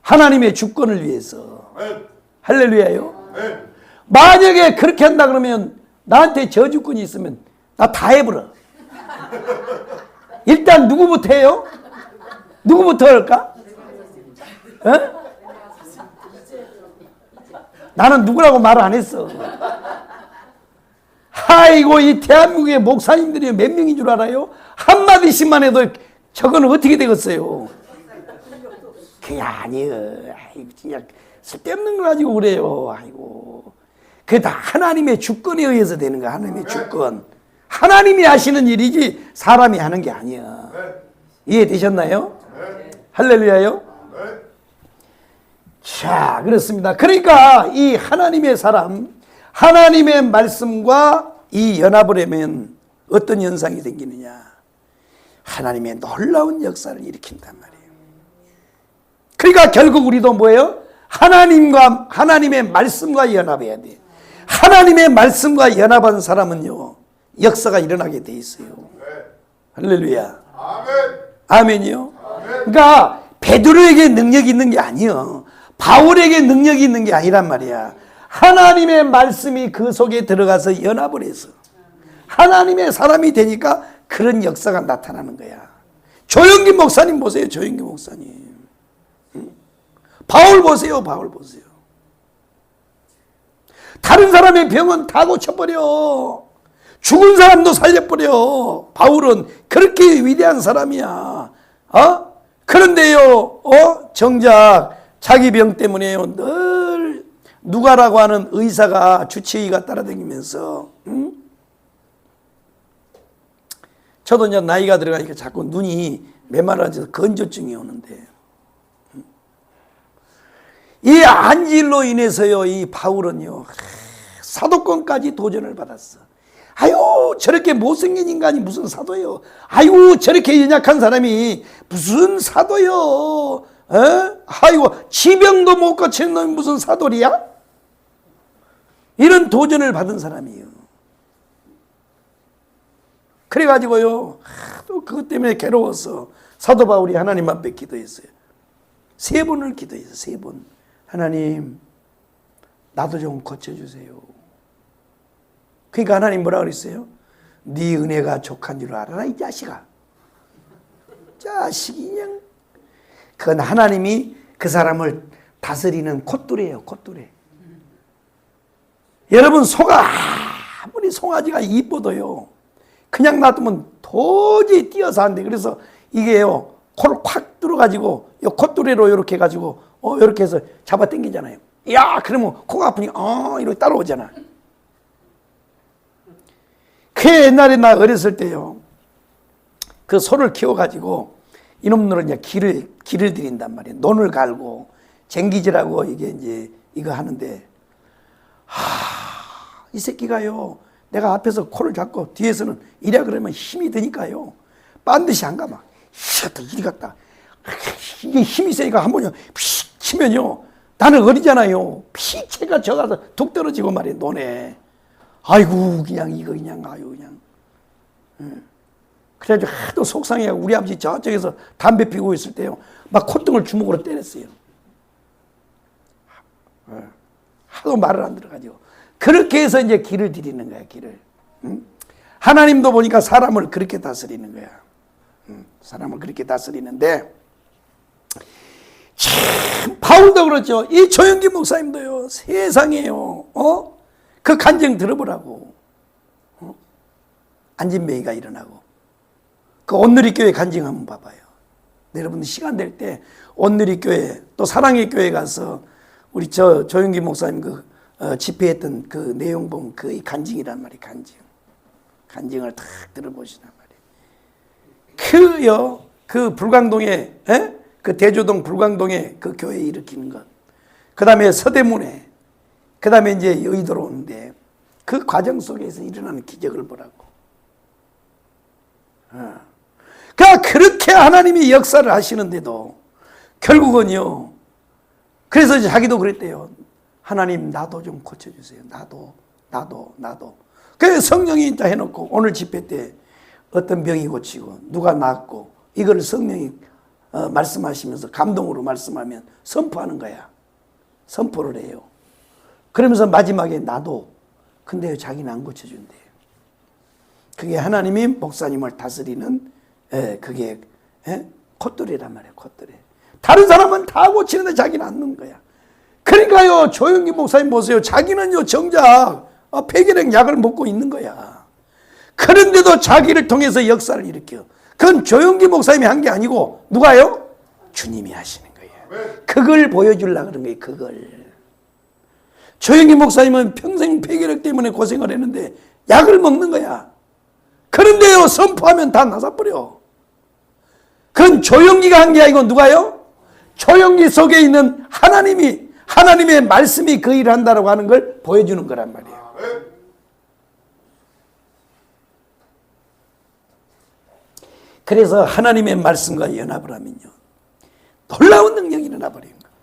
하나님의 주권을 위해서. 할렐루야요. 만약에 그렇게 한다 그러면 나한테 저주권이 있으면 나 다 해버려. 일단 누구부터 해요? 누구부터 할까? 나는 누구라고 말을 안 했어. 아이고, 이 대한민국의 목사님들이 몇 명인 줄 알아요? 한마디씩만 해도 저거는 어떻게 되겠어요? 그게 아니에요. 아이고, 진짜 쓸데없는 걸 가지고 그래요. 아이고. 그게 다 하나님의 주권에 의해서 되는 거야. 하나님의 주권. 하나님이 하시는 일이지 사람이 하는 게 아니야. 이해되셨나요? 할렐루야요? 자, 그렇습니다. 그러니까 이 하나님의 사람, 하나님의 말씀과 이 연합을 하면 어떤 현상이 생기느냐? 하나님의 놀라운 역사를 일으킨단 말이에요. 그러니까 결국 우리도 뭐예요? 하나님의 말씀과 연합해야 돼요. 하나님의 말씀과 연합한 사람은요, 역사가 일어나게 돼 있어요. 할렐루야. 아멘이요. 그러니까 베드로에게 능력이 있는 게 아니요, 바울에게 능력이 있는 게 아니란 말이야. 하나님의 말씀이 그 속에 들어가서 연합을 해서 하나님의 사람이 되니까 그런 역사가 나타나는 거야. 조영기 목사님 보세요. 조영기 목사님. 바울 보세요. 바울 보세요. 다른 사람의 병은 다 고쳐버려. 죽은 사람도 살려버려. 바울은 그렇게 위대한 사람이야. 그런데요, 정작 자기 병 때문에요, 늘 누가라고 하는 의사가, 주치의가 따라다니면서, 저도 이제 나이가 들어가니까 자꾸 눈이 메말라져서 건조증이 오는데, 이 안질로 인해서요, 이 바울은요, 사도권까지 도전을 받았어. 아유, 저렇게 못생긴 인간이 무슨 사도요? 아유, 저렇게 연약한 사람이 무슨 사도요? 아이고, 지병도 못 고치는 놈이 무슨 사도리야? 이런 도전을 받은 사람이에요. 그래가지고요, 또 그것 때문에 괴로워서 사도 바울이 하나님 앞에 기도했어요. 3번을 기도했어요. 3번. 하나님, 나도 좀 고쳐주세요. 그러니까 하나님 뭐라 그랬어요? 네 은혜가 족한 줄 알아라, 이 자식아. 자식이 그냥. 그건 하나님이 그 사람을 다스리는 콧뚜레예요, 콧뚜레. 여러분, 소가 아무리 송아지가 이뻐도요, 그냥 놔두면 도저히 뛰어서 안 돼. 그래서 이게요, 코를 콱 뚫어가지고 요 콧뚜레로 이렇게 해가지고 이렇게 해서 잡아 당기잖아요. 야, 그러면 코가 아프니까 이렇게 따라오잖아. 그 옛날에 나 어렸을 때요, 그 소를 키워가지고 이놈들은 이제 길을 들인단 말이에요. 논을 갈고 쟁기질하고 이게 이제 이거 하는데, 이 새끼가요, 내가 앞에서 코를 잡고 뒤에서는 이래 그러면 힘이 드니까요, 반드시 안 가면 이리 갔다. 이게 힘이 세니까 한 번요 픽 치면요, 나는 어리잖아요. 피체가 져가서 툭 떨어지고 말이에요, 논에. 아이고, 그냥 이거 그냥 아유 그냥. 그래가지고 하도 속상해하고 우리 아버지 저쪽에서 담배 피우고 있을 때요, 막 콧등을 주먹으로 때렸어요. 하도 말을 안 들어가지고. 그렇게 해서 이제 길을 들이는 거야, 길을. 하나님도 보니까 사람을 그렇게 다스리는 거야. 사람을 그렇게 다스리는데, 참 바울도 그렇죠. 이 조영기 목사님도요, 세상에요, 그 간증 들어보라고. 안진뱅이가 일어나고, 그 온누리교회 간증 한번 봐봐요. 여러분 시간 될 때 온누리교회 또 사랑의 교회 가서 우리 조영기 목사님 집회했던 그 내용 보면 그 간증이란 말이에요. 간증을 탁 들어보시단 말이에요. 그 불광동에, 그 대조동 불광동에 그 교회 일으키는 것, 그 다음에 서대문에, 그 다음에 이제 여의도로 오는데, 그 과정 속에서 일어나는 기적을 보라고. 그러니까 그렇게 하나님이 역사를 하시는데도 결국은요, 그래서 자기도 그랬대요. 하나님, 나도 좀 고쳐주세요. 나도. 그래서 성령이 있다 해놓고 오늘 집회 때 어떤 병이 고치고 누가 낫고, 이걸 성령이 말씀하시면서 감동으로 말씀하면 선포하는 거야. 선포를 해요. 그러면서 마지막에 나도. 근데 자기는 안 고쳐준대요. 그게 하나님이 목사님을 다스리는, 그게 콧뚜레란 말이에요. 콧뚜레. 다른 사람은 다 고치는데 자기는 안 넣는 거야. 그러니까요, 조영기 목사님 보세요. 자기는요, 정작 폐결핵 약을 먹고 있는 거야. 그런데도 자기를 통해서 역사를 일으켜. 그건 조영기 목사님이 한 게 아니고 누가요? 주님이 하시는 거예요. 그걸 보여주려고 그런 거예요. 그걸. 조영기 목사님은 평생 폐결핵 때문에 고생을 했는데 약을 먹는 거야. 그런데요, 선포하면 다 나서버려. 그건 조영기가 한 게 아니고 누가요? 조영기 속에 있는 하나님의 말씀이 그 일을 한다고 하는 걸 보여주는 거란 말이에요. 그래서 하나님의 말씀과 연합을 하면요, 놀라운 능력이 일어나 버리는 거예요.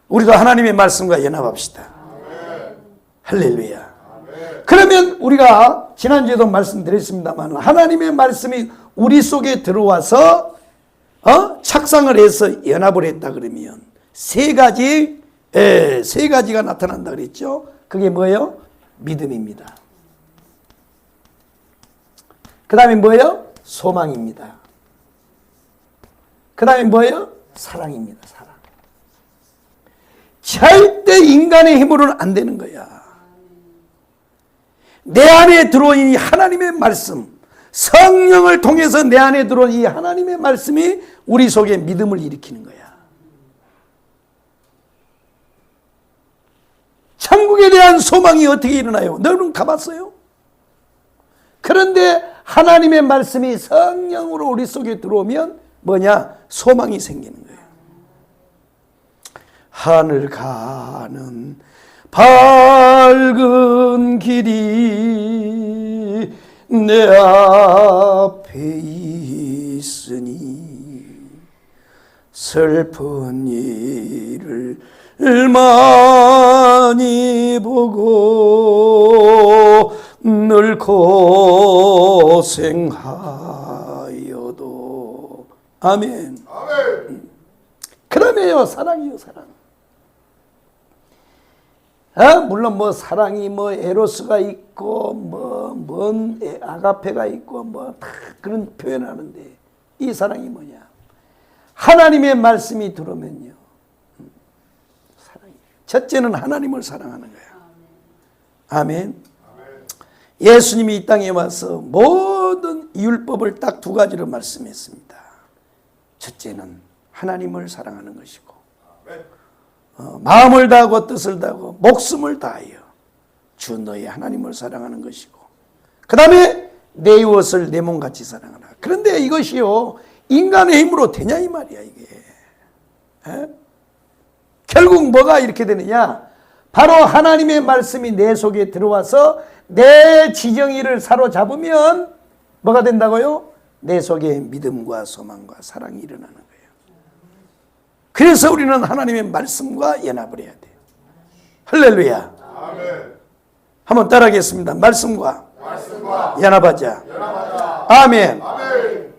우리도 하나님의 말씀과 연합합시다. 할렐루야. 그러면 우리가 지난주에도 말씀드렸습니다만 하나님의 말씀이 우리 속에 들어와서 착상을 해서 연합을 했다 그러면 세 가지가 나타난다 그랬죠. 그게 뭐예요? 믿음입니다. 그 다음에 뭐예요? 소망입니다. 그 다음에 뭐예요? 사랑입니다. 사랑. 절대 인간의 힘으로는 안 되는 거야. 내 안에 들어온 이 하나님의 말씀, 성령을 통해서 내 안에 들어온 이 하나님의 말씀이 우리 속에 믿음을 일으키는 거야. 천국에 대한 소망이 어떻게 일어나요? 너는 가봤어요? 그런데 하나님의 말씀이 성령으로 우리 속에 들어오면 뭐냐? 소망이 생기는 거예요. 하늘 가는 밝은 길이 내 앞에 있으니 슬픈 일을 많이 보고 늘 고생하여도 아멘. 아멘. 그러면요, 사랑이요, 사랑. 물론 뭐 사랑이 뭐 에로스가 있고 뭔 아가페가 있고 뭐 다 그런 표현하는데 이 사랑이 뭐냐? 하나님의 말씀이 들어오면요, 사랑이. 첫째는 하나님을 사랑하는 거야. 아멘. 예수님이 이 땅에 와서 모든 율법을 딱 두 가지로 말씀했습니다. 첫째는 하나님을 사랑하는 것이고, 마음을 다하고 뜻을 다하고 목숨을 다하여 주 너의 하나님을 사랑하는 것이고, 그 다음에 내 이웃을 내 몸같이 사랑하라. 그런데 이것이요, 인간의 힘으로 되냐 이 말이야 이게. 결국 뭐가 이렇게 되느냐? 바로 하나님의 말씀이 내 속에 들어와서 내 지정의를 사로잡으면 뭐가 된다고요? 내 속에 믿음과 소망과 사랑이 일어나는 거예요. 그래서 우리는 하나님의 말씀과 연합을 해야 돼요. 할렐루야. 아멘. 한번 따라하겠습니다. 말씀과 연합하자. 아멘. 아멘.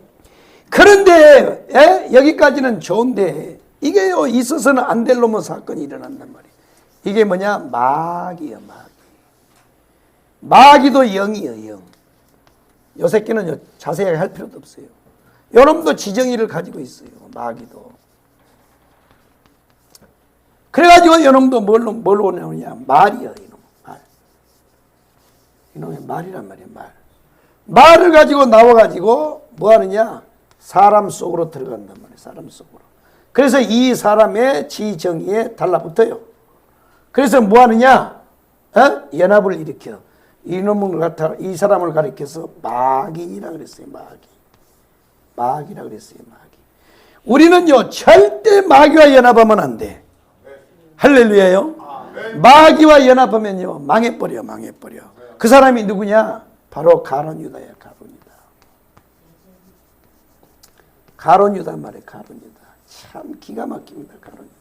그런데 여기까지는 좋은데 이게요, 있어서는 안 될 놈의 사건이 일어난단 말이에요. 이게 뭐냐? 마귀야, 마귀. 마귀도 영이에요, 영. 요 새끼는 자세하게 할 필요도 없어요. 요 놈도 지정의를 가지고 있어요, 마귀도. 그래가지고 요 놈도 뭘로 나오냐? 말이야, 이놈. 말. 이놈의 말이란 말이야, 말. 말을 가지고 나와가지고 뭐 하느냐? 사람 속으로 들어간단 말이야, 사람 속으로. 그래서 이 사람의 지정의에 달라붙어요. 그래서 뭐 하느냐? 연합을 일으켜. 이놈을 갖다, 이 사람을 가리켜서 마귀라 그랬어요, 마귀. 마귀라 그랬어요, 마귀. 우리는요, 절대 마귀와 연합하면 안 돼. 할렐루야요. 마귀와 연합하면요, 망해버려, 망해버려. 그 사람이 누구냐? 바로 가룟 유다야, 가룟 유다. 가룟 유다 말이에요, 가룟 유다. 참 기가 막힙니다, 가룟 유다.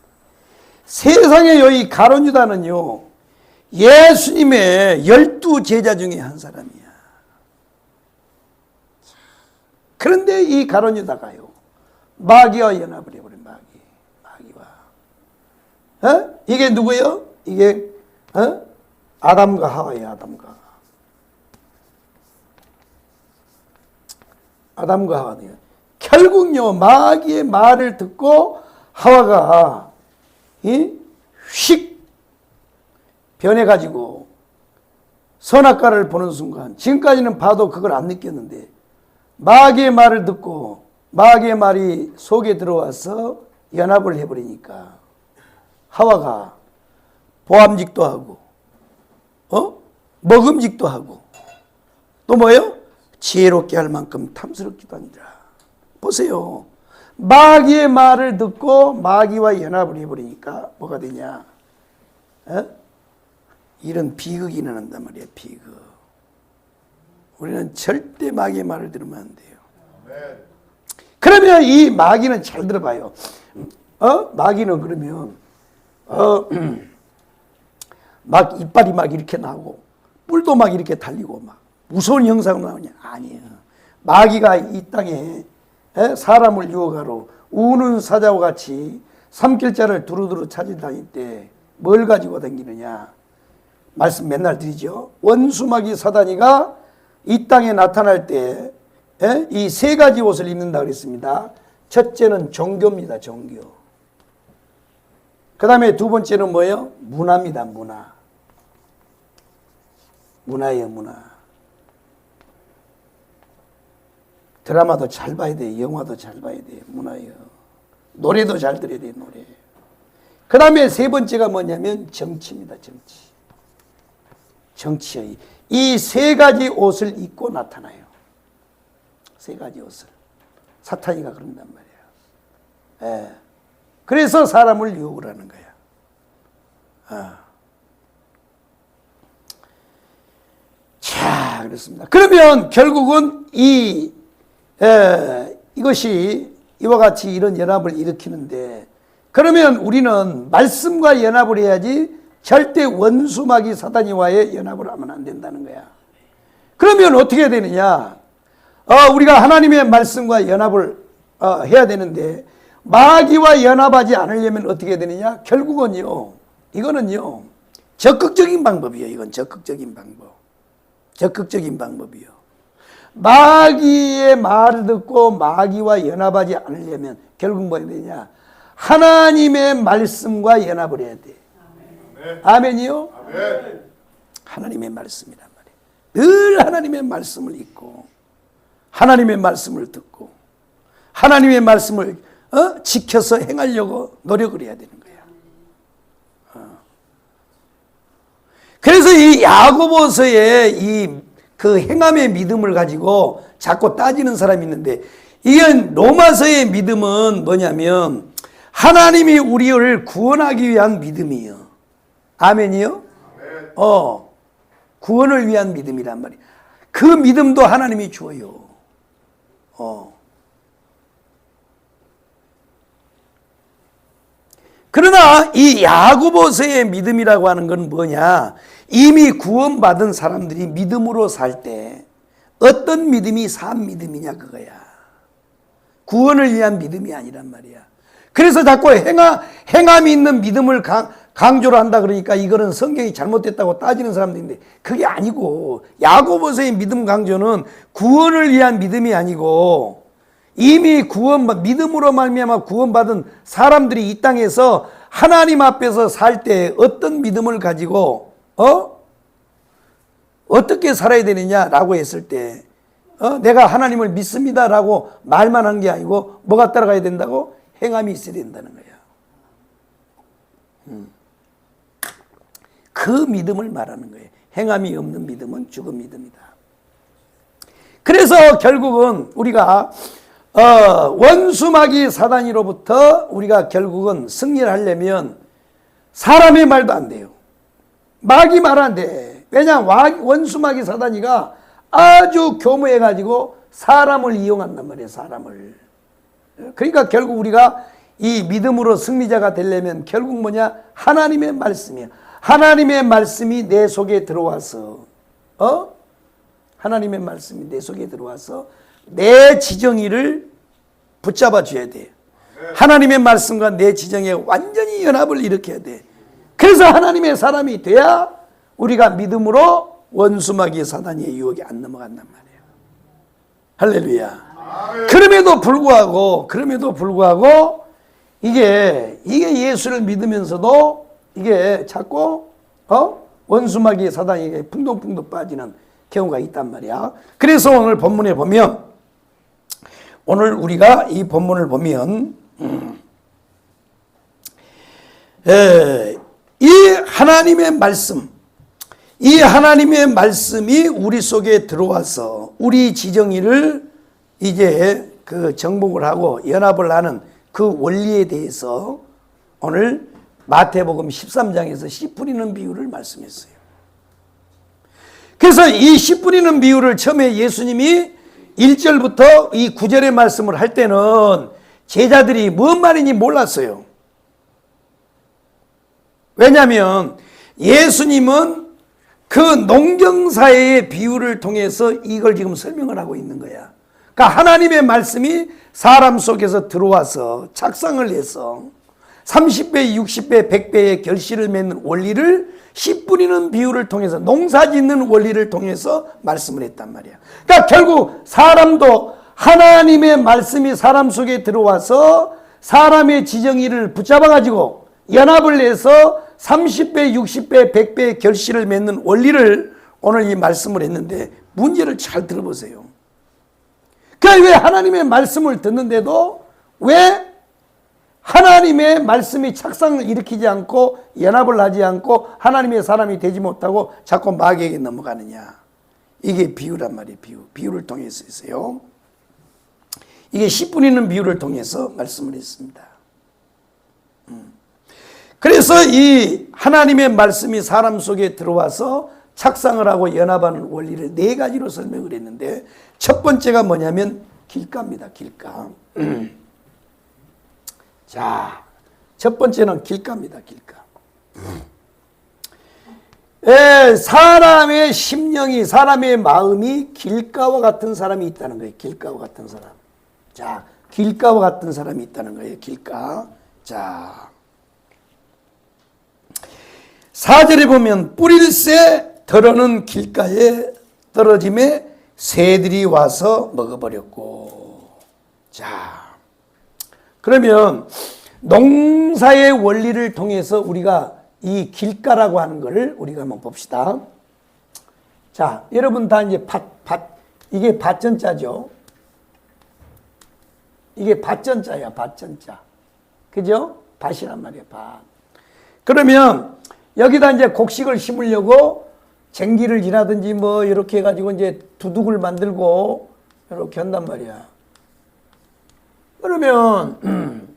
세상에 이 가룟 유다는요, 예수님의 12 제자 중에 한 사람이야. 그런데 이 가룟 유다가요, 마귀와 연합을 해버린 마귀와. 이게 누구예요? 이게 아담과 하와예요, 아담과. 아담과 하와네요. 결국요, 마귀의 말을 듣고 하와가 휙 변해가지고 선악과를 보는 순간, 지금까지는 봐도 그걸 안 느꼈는데 마귀의 말을 듣고 마귀의 말이 속에 들어와서 연합을 해버리니까 하와가 보암직도 하고 먹음직도 하고 또 뭐예요? 지혜롭게 할 만큼 탐스럽기도 하니라. 보세요. 마귀의 말을 듣고 마귀와 연합을 해버리니까 뭐가 되냐? 이런 비극이 일어난단 말이에요. 비극. 우리는 절대 마귀의 말을 들으면 안 돼요. 그러면 이 마귀는 잘 들어봐요. 마귀는 그러면 막 이빨이 막 이렇게 나오고 뿔도 막 이렇게 달리고 막 무서운 형상으로 나오냐? 아니에요. 마귀가 이 땅에 사람을 유혹하러 우는 사자와 같이 삼킬자를 두루두루 찾아다닐 때 뭘 가지고 다니느냐? 말씀 맨날 드리죠. 원수마귀 사단이가 이 땅에 나타날 때 이 세 가지 옷을 입는다 그랬습니다. 첫째는 종교입니다. 종교. 그 다음에 두 번째는 뭐예요? 문화입니다. 문화. 문화예요. 문화. 드라마도 잘 봐야 돼요. 영화도 잘 봐야 돼요. 문화예요. 노래도 잘 들어야 돼요. 노래. 그 다음에 세 번째가 뭐냐면 정치입니다. 정치. 정치의 이 세 가지 옷을 입고 나타나요. 세 가지 옷을. 사탄이가 그런단 말이에요. 그래서 사람을 유혹을 하는 거야. 자, 그렇습니다. 그러면 결국은 이것이 이와 같이 이런 연합을 일으키는데, 그러면 우리는 말씀과 연합을 해야지 절대 원수마귀 사단이와의 연합을 하면 안 된다는 거야. 그러면 어떻게 해야 되느냐? 우리가 하나님의 말씀과 연합을 해야 되는데 마귀와 연합하지 않으려면 어떻게 해야 되느냐? 결국은요, 이거는요, 적극적인 방법이에요. 이건 적극적인 방법. 적극적인 방법이요. 마귀의 말을 듣고 마귀와 연합하지 않으려면 결국 뭐 해야 되냐? 하나님의 말씀과 연합을 해야 돼. 아멘이요? 아멘. 하나님의 말씀이란 말이에요. 늘 하나님의 말씀을 읽고 하나님의 말씀을 듣고 하나님의 말씀을 지켜서 행하려고 노력을 해야 되는 거야. 그래서 이 야고보서의 그 행함의 믿음을 가지고 자꾸 따지는 사람이 있는데, 이건 로마서의 믿음은 뭐냐면 하나님이 우리를 구원하기 위한 믿음이에요. 아멘이요? 아멘. 구원을 위한 믿음이란 말이에요. 그 믿음도 하나님이 줘요. 그러나 이 야고보서의 믿음이라고 하는 건 뭐냐? 이미 구원받은 사람들이 믿음으로 살 때 어떤 믿음이 산 믿음이냐 그거야. 구원을 위한 믿음이 아니란 말이야. 그래서 자꾸 행함이 있는 믿음을 강조를 한다 그러니까 이거는 성경이 잘못됐다고 따지는 사람들인데, 그게 아니고 야고보서의 믿음 강조는 구원을 위한 믿음이 아니고 이미 믿음으로 말미암아 구원받은 사람들이 이 땅에서 하나님 앞에서 살 때 어떤 믿음을 가지고 어떻게 살아야 되느냐라고 했을 때 내가 하나님을 믿습니다라고 말만 한 게 아니고 뭐가 따라가야 된다고? 행함이 있어야 된다는 거야. 그 믿음을 말하는 거예요. 행함이 없는 믿음은 죽은 믿음이다. 그래서 결국은 우리가 원수마귀 사단이로부터 우리가 결국은 승리를 하려면 사람의 말도 안 돼요. 마귀 말 안 돼. 왜냐? 원수마귀 사단이가 아주 교묘해가지고 사람을 이용한단 말이에요. 사람을. 그러니까 결국 우리가 이 믿음으로 승리자가 되려면 결국 뭐냐? 하나님의 말씀이야. 하나님의 말씀이 내 속에 들어와서 하나님의 말씀이 내 속에 들어와서 내 지정의를 붙잡아 줘야 돼. 하나님의 말씀과 내 지정에 완전히 연합을 일으켜야 돼. 그래서 하나님의 사람이 돼야 우리가 믿음으로 원수마귀 사단의 유혹에 안 넘어간단 말이에요. 할렐루야. 그럼에도 불구하고 이게 예수를 믿으면서도 이게 자꾸 원수마귀의 사단에게 풍덩풍덩 빠지는 경우가 있단 말이야. 그래서 오늘 본문에 보면, 오늘 우리가 이 본문을 보면 이 하나님의 말씀, 이 하나님의 말씀이 우리 속에 들어와서 우리 지정의를 이제 그 정복을 하고 연합을 하는 그 원리에 대해서 오늘 마태복음 13장에서 씨 뿌리는 비유를 말씀했어요. 그래서 이 씨 뿌리는 비유를 처음에 예수님이 1절부터 이 9절의 말씀을 할 때는 제자들이 뭔 말인지 몰랐어요. 왜냐하면 예수님은 그 농경사회의 비유를 통해서 이걸 지금 설명을 하고 있는 거야. 그러니까 하나님의 말씀이 사람 속에서 들어와서 착상을 해서 30배, 60배, 100배의 결실을 맺는 원리를 씨 뿌리는 비유를 통해서, 농사 짓는 원리를 통해서 말씀을 했단 말이야. 그러니까 결국 사람도 하나님의 말씀이 사람 속에 들어와서 사람의 지정의를 붙잡아가지고 연합을 해서 30배, 60배, 100배의 결실을 맺는 원리를 오늘 이 말씀을 했는데, 문제를 잘 들어보세요. 그러니까 왜 하나님의 말씀을 듣는데도 왜 하나님의 말씀이 착상을 일으키지 않고 연합을 하지 않고 하나님의 사람이 되지 못하고 자꾸 마귀에게 넘어가느냐. 이게 비유란 말이에요. 비유를 통해서 있어요. 이게 씨 뿌리는 비유를 통해서 말씀을 했습니다. 그래서 이 하나님의 말씀이 사람 속에 들어와서 착상을 하고 연합하는 원리를 4가지로 설명을 했는데, 첫 번째가 뭐냐면 길가입니다. 길가. 자, 첫 번째는 길가입니다. 길가. 사람의 심령이, 사람의 마음이 길가와 같은 사람이 있다는 거예요. 길가와 같은 사람. 자, 길가와 같은 사람이 있다는 거예요. 길가. 자, 4절에 보면 뿌릴새 덜어는 길가에 떨어짐에 새들이 와서 먹어버렸고. 자, 그러면 농사의 원리를 통해서 우리가 이 길가라고 하는 것을 우리가 한번 봅시다. 자, 여러분 다 이제 이게 밭전자죠. 이게 밭전자야, 밭전자. 그죠? 밭이란 말이야, 밭. 그러면 여기다 이제 곡식을 심으려고 쟁기를 지나든지 뭐 이렇게 해가지고 이제 두둑을 만들고 이렇게 한단 말이야. 그러면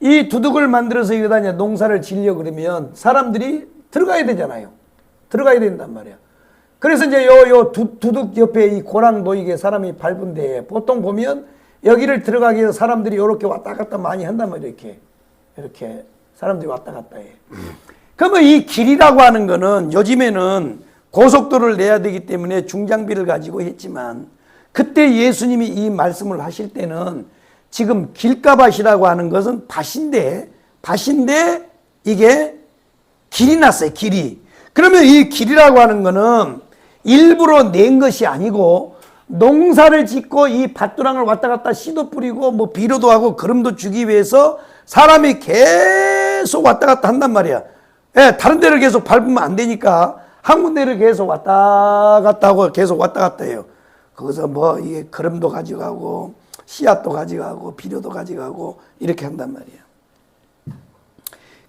이 두둑을 만들어서 여기다 이제 농사를 지려고 그러면 사람들이 들어가야 되잖아요. 들어가야 된단 말이야. 그래서 이제 요 두둑 옆에 이 고랑 놓이게 사람이 밟은데, 보통 보면 여기를 들어가기 위해서 사람들이 이렇게 왔다 갔다 많이 한단 말이야. 이렇게 사람들이 왔다 갔다 해. 그러면 이 길이라고 하는 거는 요즘에는 고속도로를 내야 되기 때문에 중장비를 가지고 했지만, 그때 예수님이 이 말씀을 하실 때는 지금 길가밭이라고 하는 것은 밭인데 이게 길이 났어요. 길이. 그러면 이 길이라고 하는 거는 일부러 낸 것이 아니고, 농사를 짓고 이 밭두랑을 왔다 갔다 씨도 뿌리고 뭐 비료도 하고 거름도 주기 위해서 사람이 계속 왔다 갔다 한단 말이야. 다른 데를 계속 밟으면 안 되니까 한 군데를 계속 왔다 갔다 하고 계속 왔다 갔다 해요. 거기서 뭐 이게 거름도 가져가고 씨앗도 가져가고 비료도 가져가고 이렇게 한단 말이에요.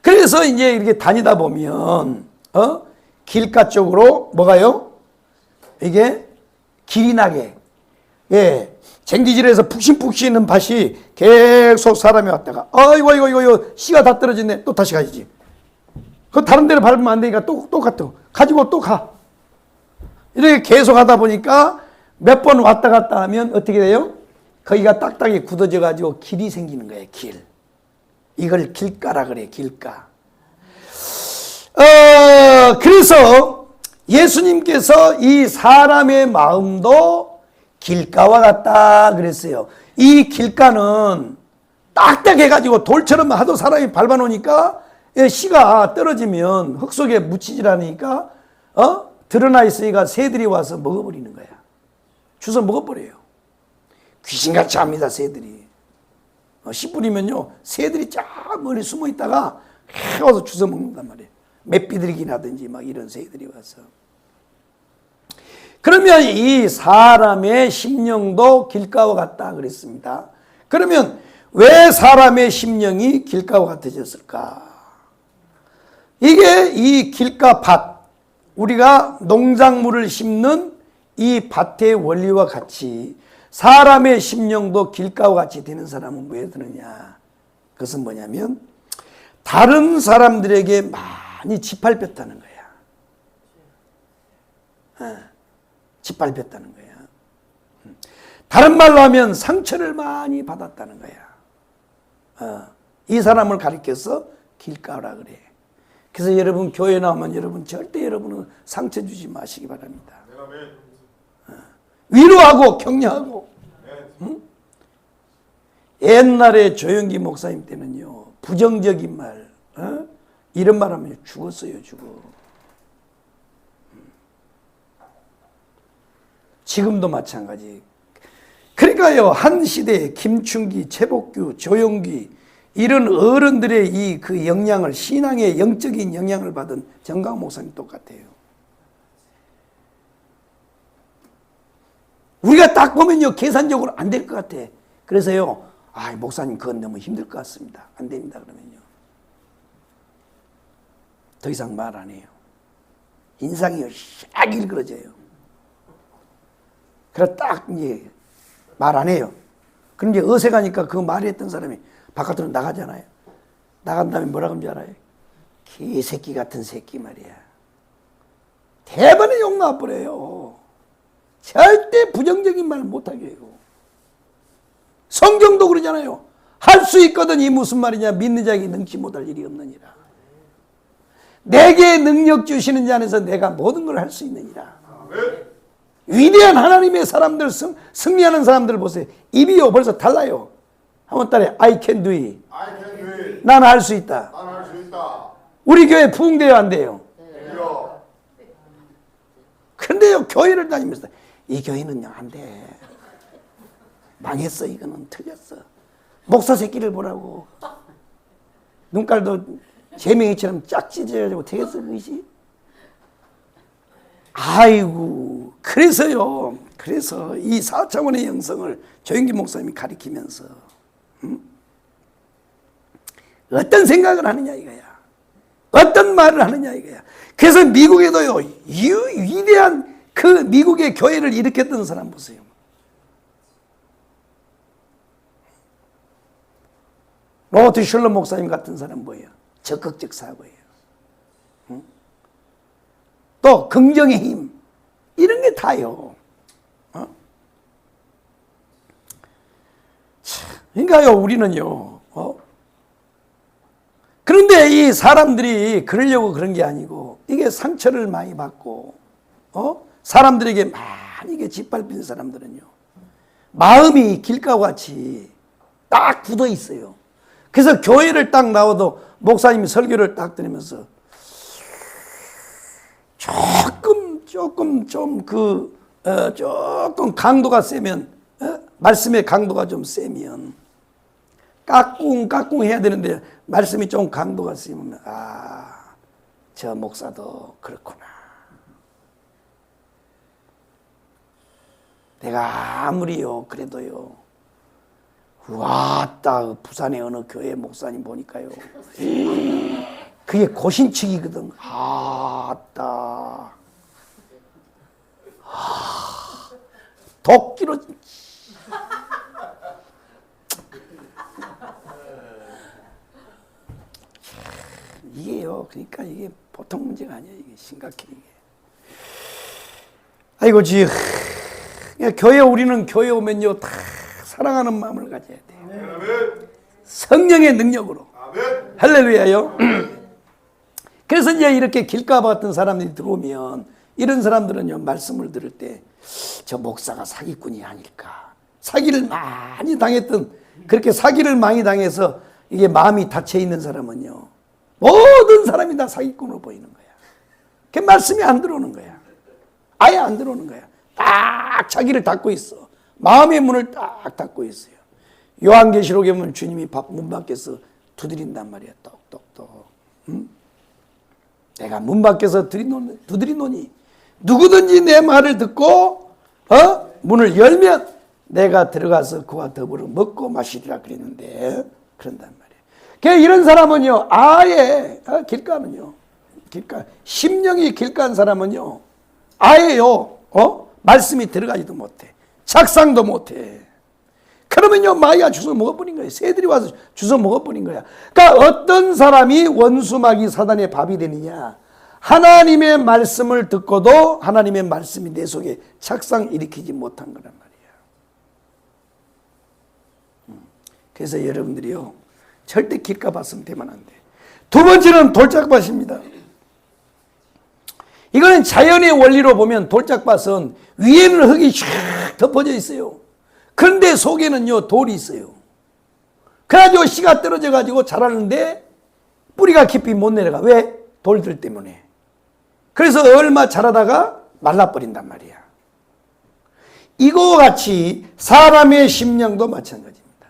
그래서 이제 이렇게 다니다 보면 길가 쪽으로 뭐가요? 이게 길이 나게, 쟁기질에서 푹신푹신한 밭이 계속 사람이 왔다가 이거 씨가 다 떨어졌네. 또 다시 가야지. 그 다른 데를 밟으면 안 되니까 또 가지고 또 가. 이렇게 계속 하다 보니까 몇 번 왔다 갔다 하면 어떻게 돼요? 거기가 딱딱이 굳어져 가지고 길이 생기는 거예요. 길. 이걸 길가라 그래. 길가. 그래서 예수님께서 이 사람의 마음도 길가와 같다 그랬어요. 이 길가는 딱딱해가지고 돌처럼 하도 사람이 밟아놓으니까 씨가 떨어지면 흙 속에 묻히질 않으니까 드러나 있으니까 새들이 와서 먹어버리는 거야. 주워 먹어버려요. 귀신같이 합니다. 새들이. 씨 뿌리면요 새들이 쫙 멀리 숨어 있다가 와서 주워 먹는단 말이에요. 맷비둘기라든지 막 이런 새들이 와서. 그러면 이 사람의 심령도 길가와 같다 그랬습니다. 그러면 왜 사람의 심령이 길가와 같아졌을까? 이게 이 길가 밭, 우리가 농작물을 심는 이 밭의 원리와 같이 사람의 심령도 길가와 같이 되는 사람은 왜 되느냐? 그것은 뭐냐면 다른 사람들에게 많이 짓밟혔다는 거야. 짓밟혔다는 거야. 다른 말로 하면 상처를 많이 받았다는 거야. 이 사람을 가리켜서 길가라 그래. 그래서 여러분 교회 나오면 여러분 절대 여러분은 상처 주지 마시기 바랍니다. 위로하고 격려하고. 응? 옛날에 조영기 목사님 때는요, 부정적인 말, 이런 말 하면 죽었어요, 죽어. 지금도 마찬가지. 그러니까요, 한 시대에 김충기, 최복규, 조영기, 이런 어른들의 이 그 영향을, 신앙의 영적인 영향을 받은 정강 목사님 똑같아요. 우리가 딱 보면요, 계산적으로 안 될 것 같아. 그래서요, 목사님 그건 너무 힘들 것 같습니다. 안 됩니다, 그러면요. 더 이상 말 안 해요. 인상이 싹 일그러져요. 그래서 딱 이제 말 안 해요. 그럼 이제 어색하니까 그 말했던 사람이 바깥으로 나가잖아요. 나간 다음에 뭐라 그런지 알아요? 개새끼 같은 새끼 말이야. 대번에 욕 나와버려요. 절대 부정적인 말 못하게 해요. 성경도 그러잖아요. 할 수 있거든. 이 무슨 말이냐? 믿는 자에게 능치 못할 일이 없느니라. 내게 능력 주시는 자 안에서 내가 모든 걸 할 수 있느니라. 위대한 하나님의 사람들, 승리하는 사람들 보세요. 입이요 벌써 달라요. 한번 따라해. I can do it. 나는 할 수 있다. 우리 교회 부흥돼요, 안 돼요? 그런데요, 교회를 다니면서 이 교회는요, 안 돼. 망했어. 이거는 틀렸어. 목사 새끼를 보라고. 눈깔도 재명이처럼 쫙 찢어가지고 되겠어, 그것이? 아이고, 그래서요, 그래서 이 4차원의 영성을 조영기 목사님이 가리키면서, 어떤 생각을 하느냐 이거야. 어떤 말을 하느냐 이거야. 그래서 미국에도요, 위대한 그 미국의 교회를 일으켰던 사람 보세요. 로버트 슐러 목사님 같은 사람 뭐예요? 적극적 사고예요. 또 긍정의 힘, 이런 게 다요. 그러니까요, 우리는요. 그런데 이 사람들이 그러려고 그런 게 아니고, 이게 상처를 많이 받고, 사람들에게 많이 이게 짓밟힌 사람들은요, 마음이 길가와 같이 딱 굳어 있어요. 그래서 교회를 딱 나와도 목사님이 설교를 딱 들으면서 조금 강도가 세면, 말씀의 강도가 좀 세면 까꿍 해야 되는데 말씀이 좀 강도가 세면 저 목사도 그렇구나. 내가 아무리요 그래도요, 왔다 부산의 어느 교회 목사님 보니까요, 그게 고신축이거든. 도끼로 이게요. 그러니까 이게 보통 문제가 아니에요. 이게 심각해 이게. 아이고 교회, 우리는 교회 오면요 다 사랑하는 마음을 가져야 돼요. 성령의 능력으로. 할렐루야요. 그래서 이제 이렇게 길가와 같은 사람들이 들어오면, 이런 사람들은요, 말씀을 들을 때 저 목사가 사기꾼이 아닐까, 사기를 많이 당했던, 그렇게 사기를 많이 당해서 이게 마음이 닫혀 있는 사람은요, 모든 사람이 다 사기꾼으로 보이는 거야. 그 말씀이 안 들어오는 거야. 아예 안 들어오는 거야. 딱 자기를 닫고 있어. 마음의 문을 딱 닫고 있어요. 요한계시록에 보면 주님이 문 밖에서 두드린단 말이야. 똑똑똑. 내가 문 밖에서 두드리노니 누구든지 내 말을 듣고 문을 열면 내가 들어가서 그와 더불어 먹고 마시리라 그랬는데 그런단 말이에요. 그러니까 이런 사람은요 아예 길가는요 심령이 길가한 사람은요 아예요 말씀이 들어가지도 못해. 작상도 못해. 그러면요 마귀가 주워 먹어버린 거예요. 새들이 와서 주워 먹어버린 거야. 그러니까 어떤 사람이 원수마귀 사단의 밥이 되느냐, 하나님의 말씀을 듣고도 하나님의 말씀이 내 속에 착상 일으키지 못한 거란 말이야. 그래서 여러분들이요 절대 길가밭은 되면 안 돼. 두 번째는 돌짝밭입니다. 이거는 자연의 원리로 보면 돌짝밭은 위에는 흙이 쫙 덮어져 있어요. 그런데 속에는요 돌이 있어요. 그래가지고 씨가 떨어져 가지고 자라는데 뿌리가 깊이 못 내려가. 왜? 돌들 때문에. 그래서 얼마 자라다가 말라버린단 말이야. 이거와 같이 사람의 심령도 마찬가지입니다.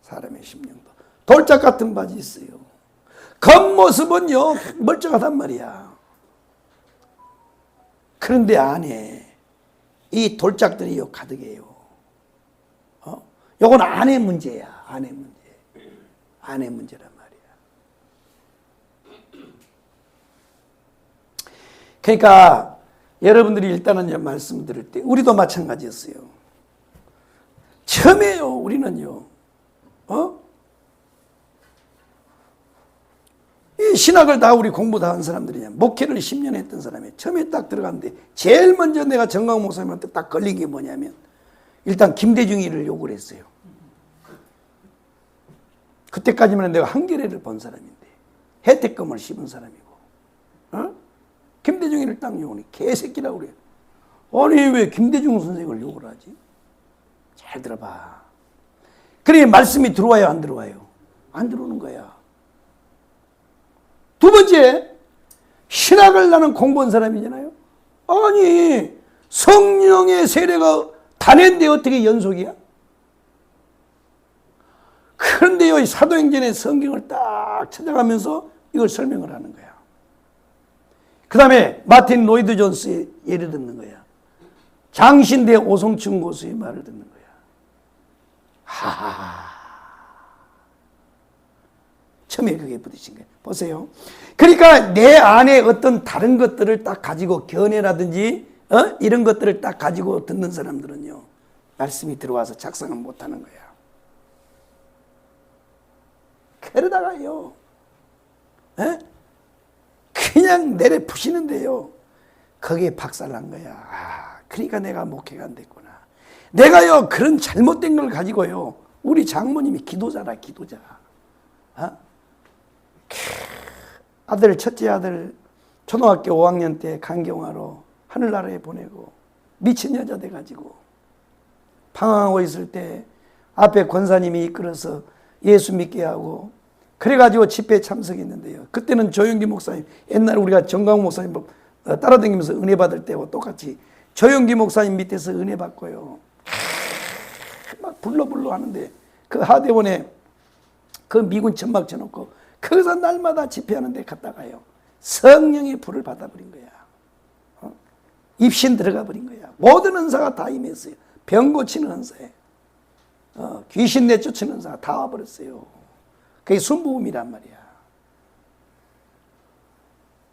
사람의 심령도 돌짝 같은 밭이 있어요. 겉모습은요 멀쩡하단 말이야. 그런데 안에 이 돌짝들이요 가득해요. 요건 안의 문제야. 안의 문제. 안의 문제란 말이야. 그러니까 여러분들이 일단은 말씀 들을 때 우리도 마찬가지였어요. 처음에요 우리는요 이 신학을 다 우리 공부 다 한 사람들이냐, 목회를 10년 했던 사람이 처음에 딱 들어갔는데 제일 먼저 내가 정강 목사님한테 딱 걸린 게 뭐냐면 일단 김대중이를 욕을 했어요. 그때까지만 내가 한겨레를 본 사람인데 혜택금을 씹은 사람이고 김대중이를 딱 욕을 해. 개새끼라고 그래요. 아니 왜 김대중 선생을 욕을 하지? 잘 들어봐. 그래 말씀이 들어와요 안 들어와요? 안 들어오는 거야. 두 번째, 신학을 나는 공부한 사람이잖아요. 아니 성령의 세례가 단회인데 어떻게 연속이야? 그런데요 사도행전의 성경을 딱 찾아가면서 이걸 설명을 하는 거야. 그 다음에 마틴 로이드 존스의 예를 듣는 거야. 장신대 오성춘 고수의 말을 듣는 거야. 하하하. 처음에 그게 부딪힌 거예요. 보세요. 그러니까 내 안에 어떤 다른 것들을 딱 가지고 견해라든지 이런 것들을 딱 가지고 듣는 사람들은요 말씀이 들어와서 작성을 못하는 거야. 그러다가요 그냥 내려 푸시는데요 거기에 박살난 거야. 그러니까 내가 목회가 안 됐구나. 내가요 그런 잘못된 걸 가지고요 우리 장모님이 기도자라 기도자. 아들 첫째 아들 초등학교 5학년 때 간경화로 하늘나라에 보내고 미친 여자 돼가지고 방황하고 있을 때 앞에 권사님이 이끌어서 예수 믿게 하고 그래가지고 집회에 참석했는데요. 그때는 조영기 목사님, 옛날에 우리가 정강 목사님 따라다니면서 은혜 받을 때와 똑같이 조영기 목사님 밑에서 은혜 받고요. 막 불러 하는데 그 하대원에 그 미군 천막 쳐놓고 거기서 날마다 집회하는 데 갔다가요 성령의 불을 받아버린 거야. 입신 들어가 버린 거야. 모든 은사가 다 임했어요. 병 고치는 은사에 귀신 내쫓는 은사가 다 와버렸어요. 그게 순부음이란 말이야.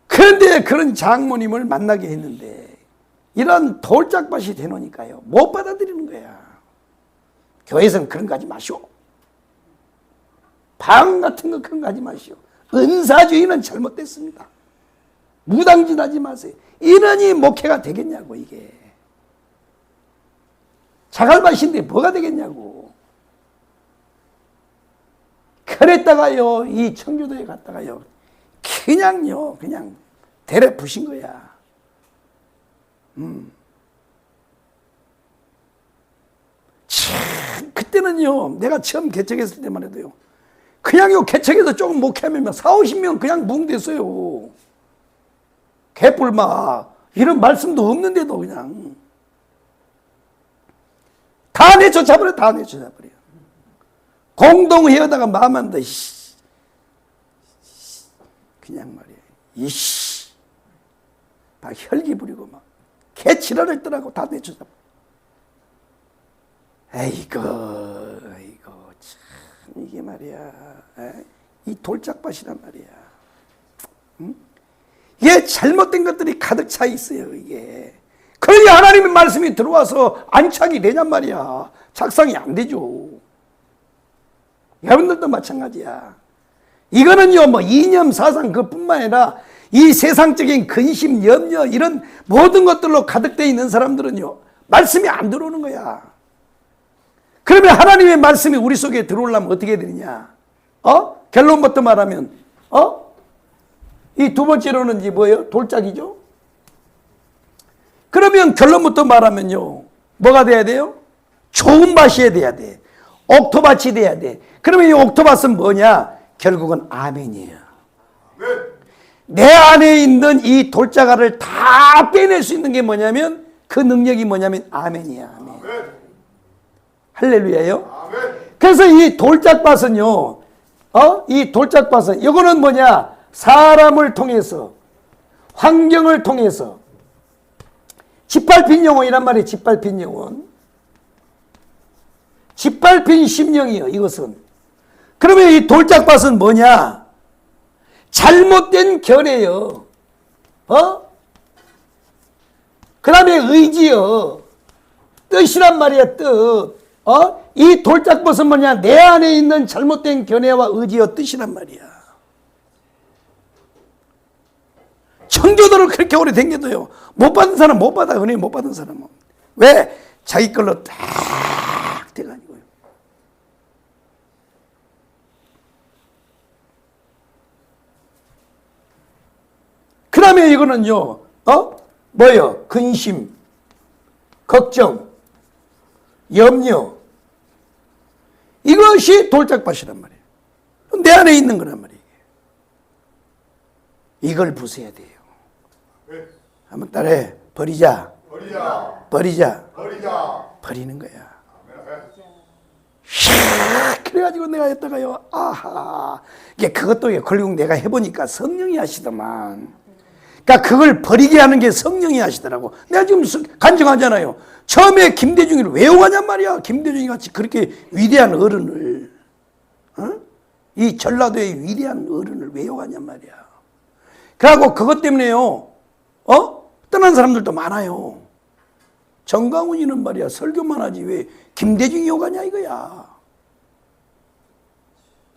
그런데 그런 장모님을 만나게 했는데 이런 돌짝밭이 되노니까요 못 받아들이는 거야. 교회에서는 그런 거 하지 마시오. 방 같은 거 그런 거 하지 마시오. 은사주의는 잘못됐습니다. 무당짓 하지 마세요. 이러니 목회가 되겠냐고. 이게 자갈밭인데 뭐가 되겠냐고. 그랬다가요 이 청주도에 갔다가요 그냥 데려 부신 거야. 참 그때는요 내가 처음 개척했을 때만 해도요 그냥요 개척에서 조금 목회하면 40-50명 그냥 뭉댔어요. 개뿔마 이런 말씀도 없는데도 그냥 다 내쫓아버려. 다 내쫓아버려. 공동회의하다가 마음 안 돼. 그냥 말이야. 이씨. 막 혈기 부리고 막 개치라를 떠나고 다 내쫓아. 에이고, 참, 이게 말이야. 이 돌짝밭이란 말이야. 응? 이게 잘못된 것들이 가득 차 있어요, 이게. 그러니 하나님의 말씀이 들어와서 안착이 되냔 말이야. 작성이 안 되죠. 여러분들도 마찬가지야. 이거는요, 뭐, 이념, 사상, 그뿐만 아니라 이 세상적인 근심, 염려, 이런 모든 것들로 가득되어 있는 사람들은요, 말씀이 안 들어오는 거야. 그러면 하나님의 말씀이 우리 속에 들어오려면 어떻게 되느냐? 결론부터 말하면, 이 두 번째로는 이제 뭐예요? 돌짝이죠? 그러면 결론부터 말하면요, 뭐가 돼야 돼요? 좋은 밭이 돼야 돼. 옥토밭이 돼야 돼. 그러면 이 옥토밭은 뭐냐? 결국은 아멘이에요. 내 안에 있는 이 돌자가를 다 빼낼 수 있는 게 뭐냐면, 그 능력이 뭐냐면 아멘이야. 아멘. 할렐루야요. 그래서 이 돌짝밭은요, 이 돌짝밭은 이거는 뭐냐? 사람을 통해서, 환경을 통해서, 짓밟힌 영혼이란 말이에요. 짓밟힌 영혼. 짓밟힌 심령이요, 이것은. 그러면 이 돌짝밭은 뭐냐? 잘못된 견해요. 그 다음에 의지요. 뜻이란 말이야, 뜻. 이 돌짝밭은 뭐냐? 내 안에 있는 잘못된 견해와 의지요, 뜻이란 말이야. 청교도를 그렇게 오래 댕겨도요, 못 받은 사람 못 받아. 은혜 못 받은 사람은. 왜? 자기 걸로 딱 돼가지고요. 그 다음에 이거는요, 뭐요? 근심, 걱정, 염려. 이것이 돌짝밭이란 말이에요. 내 안에 있는 거란 말이에요. 이걸 부숴야 돼요. 한번 따라해. 버리자. 버리는 거야. 그래가지고 내가 했다가요, 아하. 이게 그것도 결국 내가 해보니까 성령이 하시더만. 그러니까 그걸 버리게 하는 게 성령이 하시더라고. 내가 지금 간증하잖아요. 처음에 김대중이를 왜 욕하냔 말이야. 김대중이 같이 그렇게 위대한 어른을, 이 전라도의 위대한 어른을 왜 욕하냔 말이야. 그래갖고 그것 때문에요, 떠난 사람들도 많아요. 정강훈이는 말이야, 설교만 하지 왜 김대중이 욕하냐 이거야.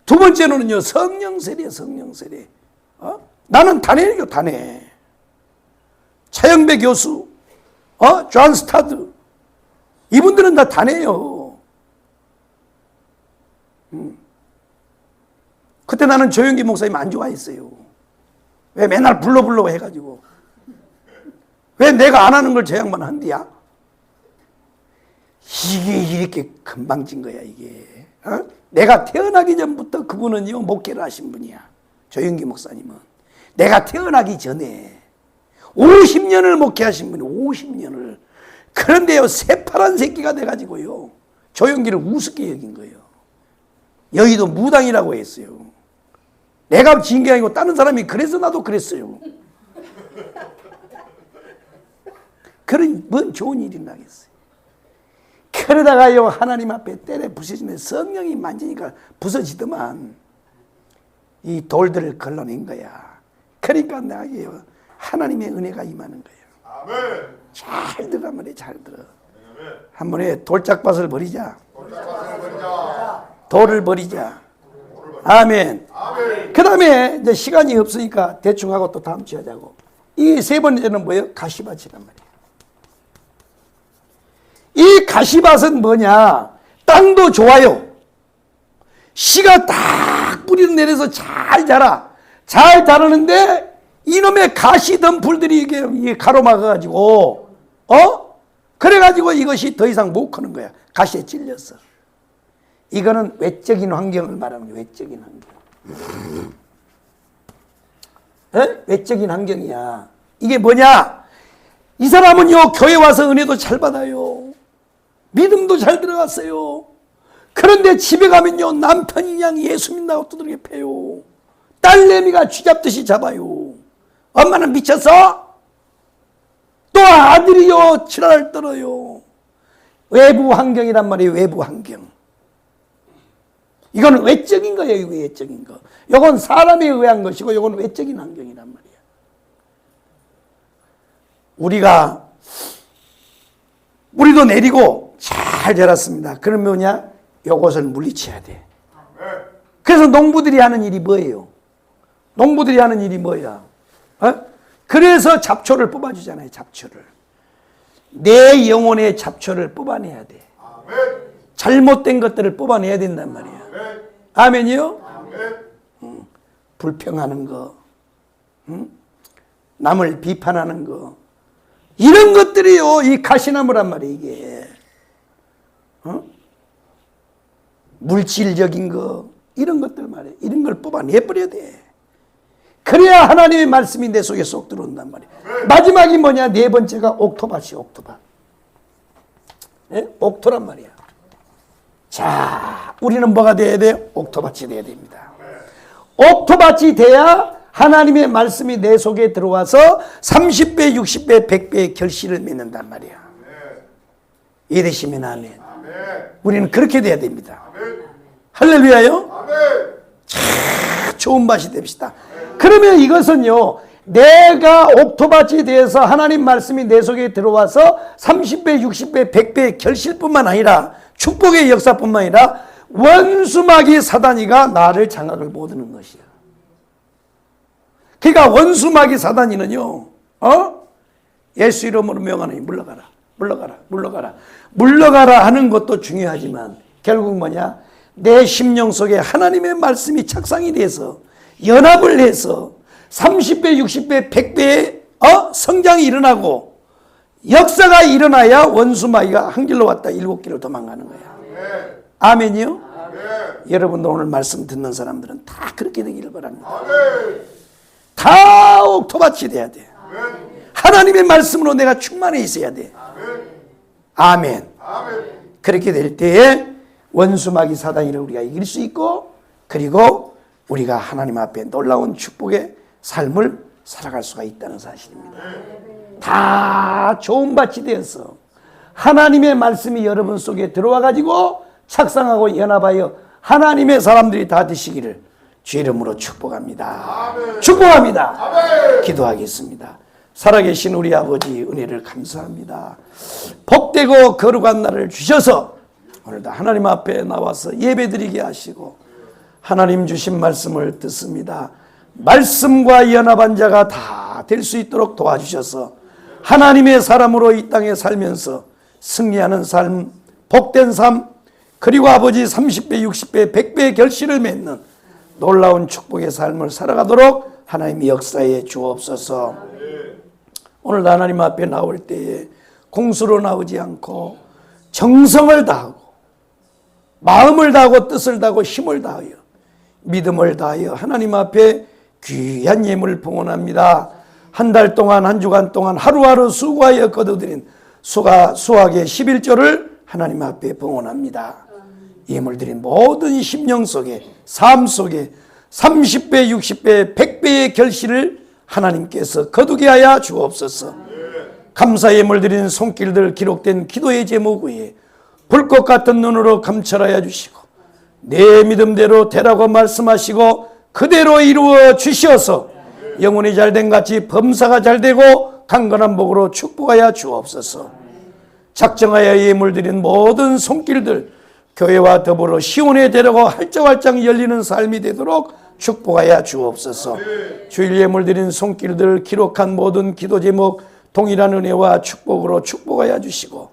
두 번째로는요, 성령 세례. 나는 단회요, 단회. 차영배 교수, 존 스타드, 이분들은 다 단회요. 그때 나는 조영기 목사님 안 좋아했어요. 왜 맨날 불러 해가지고. 왜 내가 안 하는 걸 저 양반 한디야? 이게 이렇게 금방진 거야, 이게. 내가 태어나기 전부터 그분은요, 목회를 하신 분이야. 조영기 목사님은. 내가 태어나기 전에 50년을 목회하신 분이 50년을. 그런데요, 새파란 새끼가 돼가지고요, 조영기를 우습게 여긴 거예요. 여의도 무당이라고 했어요. 내가 지은 게 아니고 다른 사람이 그래서 나도 그랬어요. 그런 뭔 좋은 일이 나겠어요. 그러다가요, 하나님 앞에 때려 부서지면 성령이 만지니까 부서지더만 이 돌들을 걸러낸 거야. 그러니까 나에게요, 하나님의 은혜가 임하는 거예요. 아멘. 잘 들어 말이야, 잘 들어. 한 번에 돌짝밭을 버리자. 돌을 버리자. 아멘. 그 다음에 이제 시간이 없으니까 대충 하고 또 다음 주에 하자고. 이 세 번째는 뭐예요? 가시밭이란 말이에요. 이 가시밭은 뭐냐? 땅도 좋아요. 씨가 딱 뿌리를 내려서 잘 자라. 잘 자라는데 이놈의 가시 덤불들이 이게 가로막아가지고, 그래가지고 이것이 더 이상 못 크는 거야. 가시에 찔렸어. 이거는 외적인 환경을 말하는 거야. 외적인 환경. 외적인 환경이야. 이게 뭐냐? 이 사람은요, 교회 와서 은혜도 잘 받아요. 믿음도 잘 들어갔어요. 그런데 집에 가면요, 남편이 그냥 예수 믿는다고 두드러기 패요. 딸내미가 쥐잡듯이 잡아요. 엄마는 미쳤어? 또 아들이요 지랄을 떨어요. 외부 환경이란 말이에요. 외부 환경. 이거는 외적인 거예요. 이거 외적인 거. 이건 사람에 의한 것이고 이건 외적인 환경이란 말이에요. 우리도 내리고 잘 자랐습니다. 그러면 뭐냐? 이것을 물리쳐야 돼. 그래서 농부들이 하는 일이 뭐예요? 농부들이 하는 일이 뭐야? 그래서 잡초를 뽑아주잖아요. 잡초를. 내 영혼의 잡초를 뽑아내야 돼. 잘못된 것들을 뽑아내야 된단 말이야. 아멘이요? 불평하는 거, 남을 비판하는 거, 이런 것들이요, 이 가시나무란 말이에요, 이게. 물질적인 거, 이런 것들 말이에요. 이런 걸 뽑아내버려야 돼. 그래야 하나님의 말씀이 내 속에 쏙 들어온단 말이에요. 마지막이 뭐냐? 네 번째가 옥토밭이에요, 옥토밭. 네? 옥토란 말이야. 자, 우리는 뭐가 돼야 돼요? 옥토밭이 돼야 됩니다. 옥토밭이 돼야 하나님의 말씀이 내 속에 들어와서 30배, 60배, 100배의 결실을 맺는단 말이야. 이해되시면 아멘. 우리는 그렇게 돼야 됩니다. 할렐루야요. 참 좋은 밭이 됩시다. 그러면 이것은요, 내가 옥토밭이 되어서 하나님 말씀이 내 속에 들어와서 30배, 60배, 100배의 결실뿐만 아니라 축복의 역사뿐만 아니라 원수마귀 사단이가 나를 장악을 못하는 것이야. 그러니까 원수마귀 사단이는요, 예수 이름으로 명하노니 물러가라, 물러가라, 물러가라. 물러가라 하는 것도 중요하지만 결국 뭐냐? 내 심령 속에 하나님의 말씀이 착상이 돼서 연합을 해서 30배, 60배, 100배의 성장이 일어나고 역사가 일어나야 원수마귀가 한 길로 왔다 7길로 도망가는 거야. 아멘이요? 여러분도 오늘 말씀 듣는 사람들은 다 그렇게 되기를 바랍니다. 다 옥토밭이 돼야 돼. 하나님의 말씀으로 내가 충만해 있어야 돼. 아멘. 그렇게 될 때에 원수마귀 사단이를 우리가 이길 수 있고, 그리고 우리가 하나님 앞에 놀라운 축복의 삶을 살아갈 수가 있다는 사실입니다. 다 좋은 밭이 되어서 하나님의 말씀이 여러분 속에 들어와 가지고 착상하고 연합하여 하나님의 사람들이 다 되시기를 주 이름으로 축복합니다. 축복합니다. 기도하겠습니다. 살아계신 우리 아버지 은혜를 감사합니다. 복되고 거룩한 날을 주셔서 오늘도 하나님 앞에 나와서 예배드리게 하시고 하나님 주신 말씀을 듣습니다. 말씀과 연합한 자가 다 될 수 있도록 도와주셔서 하나님의 사람으로 이 땅에 살면서 승리하는 삶, 복된 삶, 그리고 아버지 30배, 60배, 100배의 결실을 맺는 놀라운 축복의 삶을 살아가도록 하나님이 역사에 주옵소서. 오늘도 하나님 앞에 나올 때에 공수로 나오지 않고 정성을 다하고 마음을 다하고 뜻을 다하고 힘을 다하여 믿음을 다하여 하나님 앞에 귀한 예물을 봉헌합니다. 한 달 동안 한 주간 동안 하루하루 수고하여 거둬들인 수학의 11조를 하나님 앞에 봉헌합니다. 예물 드린 모든 심령 속에 삶 속에 30배, 60배, 100배의 결실을 하나님께서 거두게 하여 주옵소서. 감사 예물 드린 손길들 기록된 기도의 제목 위에 불꽃 같은 눈으로 감찰하여 주시고 내 믿음대로 되라고 말씀하시고 그대로 이루어 주시어서 영혼이 잘된 같이 범사가 잘되고 강건한 복으로 축복하여 주옵소서. 작정하여 예물 드린 모든 손길들 교회와 더불어 시온에 되려고 활짝활짝 열리는 삶이 되도록 축복하여 주옵소서. 주일 예물 드린 손길들 기록한 모든 기도 제목 동일한 은혜와 축복으로 축복하여 주시고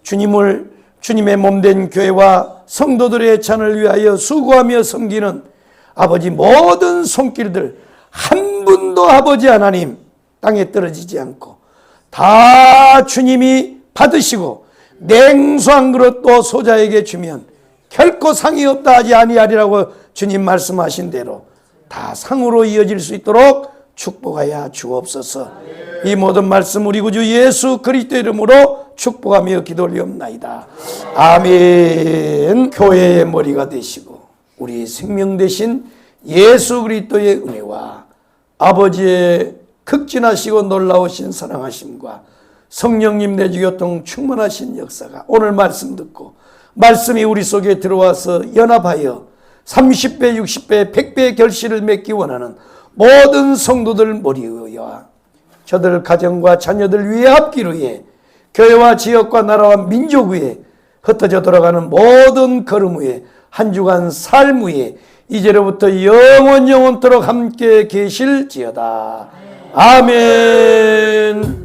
주님의 몸된 교회와 성도들의 찬을 위하여 수고하며 섬기는 아버지 모든 손길들 한 분도 아버지 하나님 땅에 떨어지지 않고 다 주님이 받으시고 냉수한 그릇도 소자에게 주면 결코 상이 없다 하지 아니하리라고 주님 말씀하신 대로 다 상으로 이어질 수 있도록 축복하여 주옵소서. 이 모든 말씀 우리 구주 예수 그리스도 이름으로 축복하며 기도 올리옵나이다. 아멘. 교회의 머리가 되시고 우리 생명 되신 예수 그리스도의 은혜와 아버지의 극진하시고 놀라우신 사랑하심과 성령님 내주교통 충만하신 역사가 오늘 말씀 듣고 말씀이 우리 속에 들어와서 연합하여 30배, 60배, 100배의 결실을 맺기 원하는 모든 성도들 머리와 저들 가정과 자녀들 위에 합기를 위해 교회와 지역과 나라와 민족 위에 흩어져 돌아가는 모든 걸음 위에 한 주간 삶 위에 이제로부터 영원토록 함께 계실지어다. 아멘.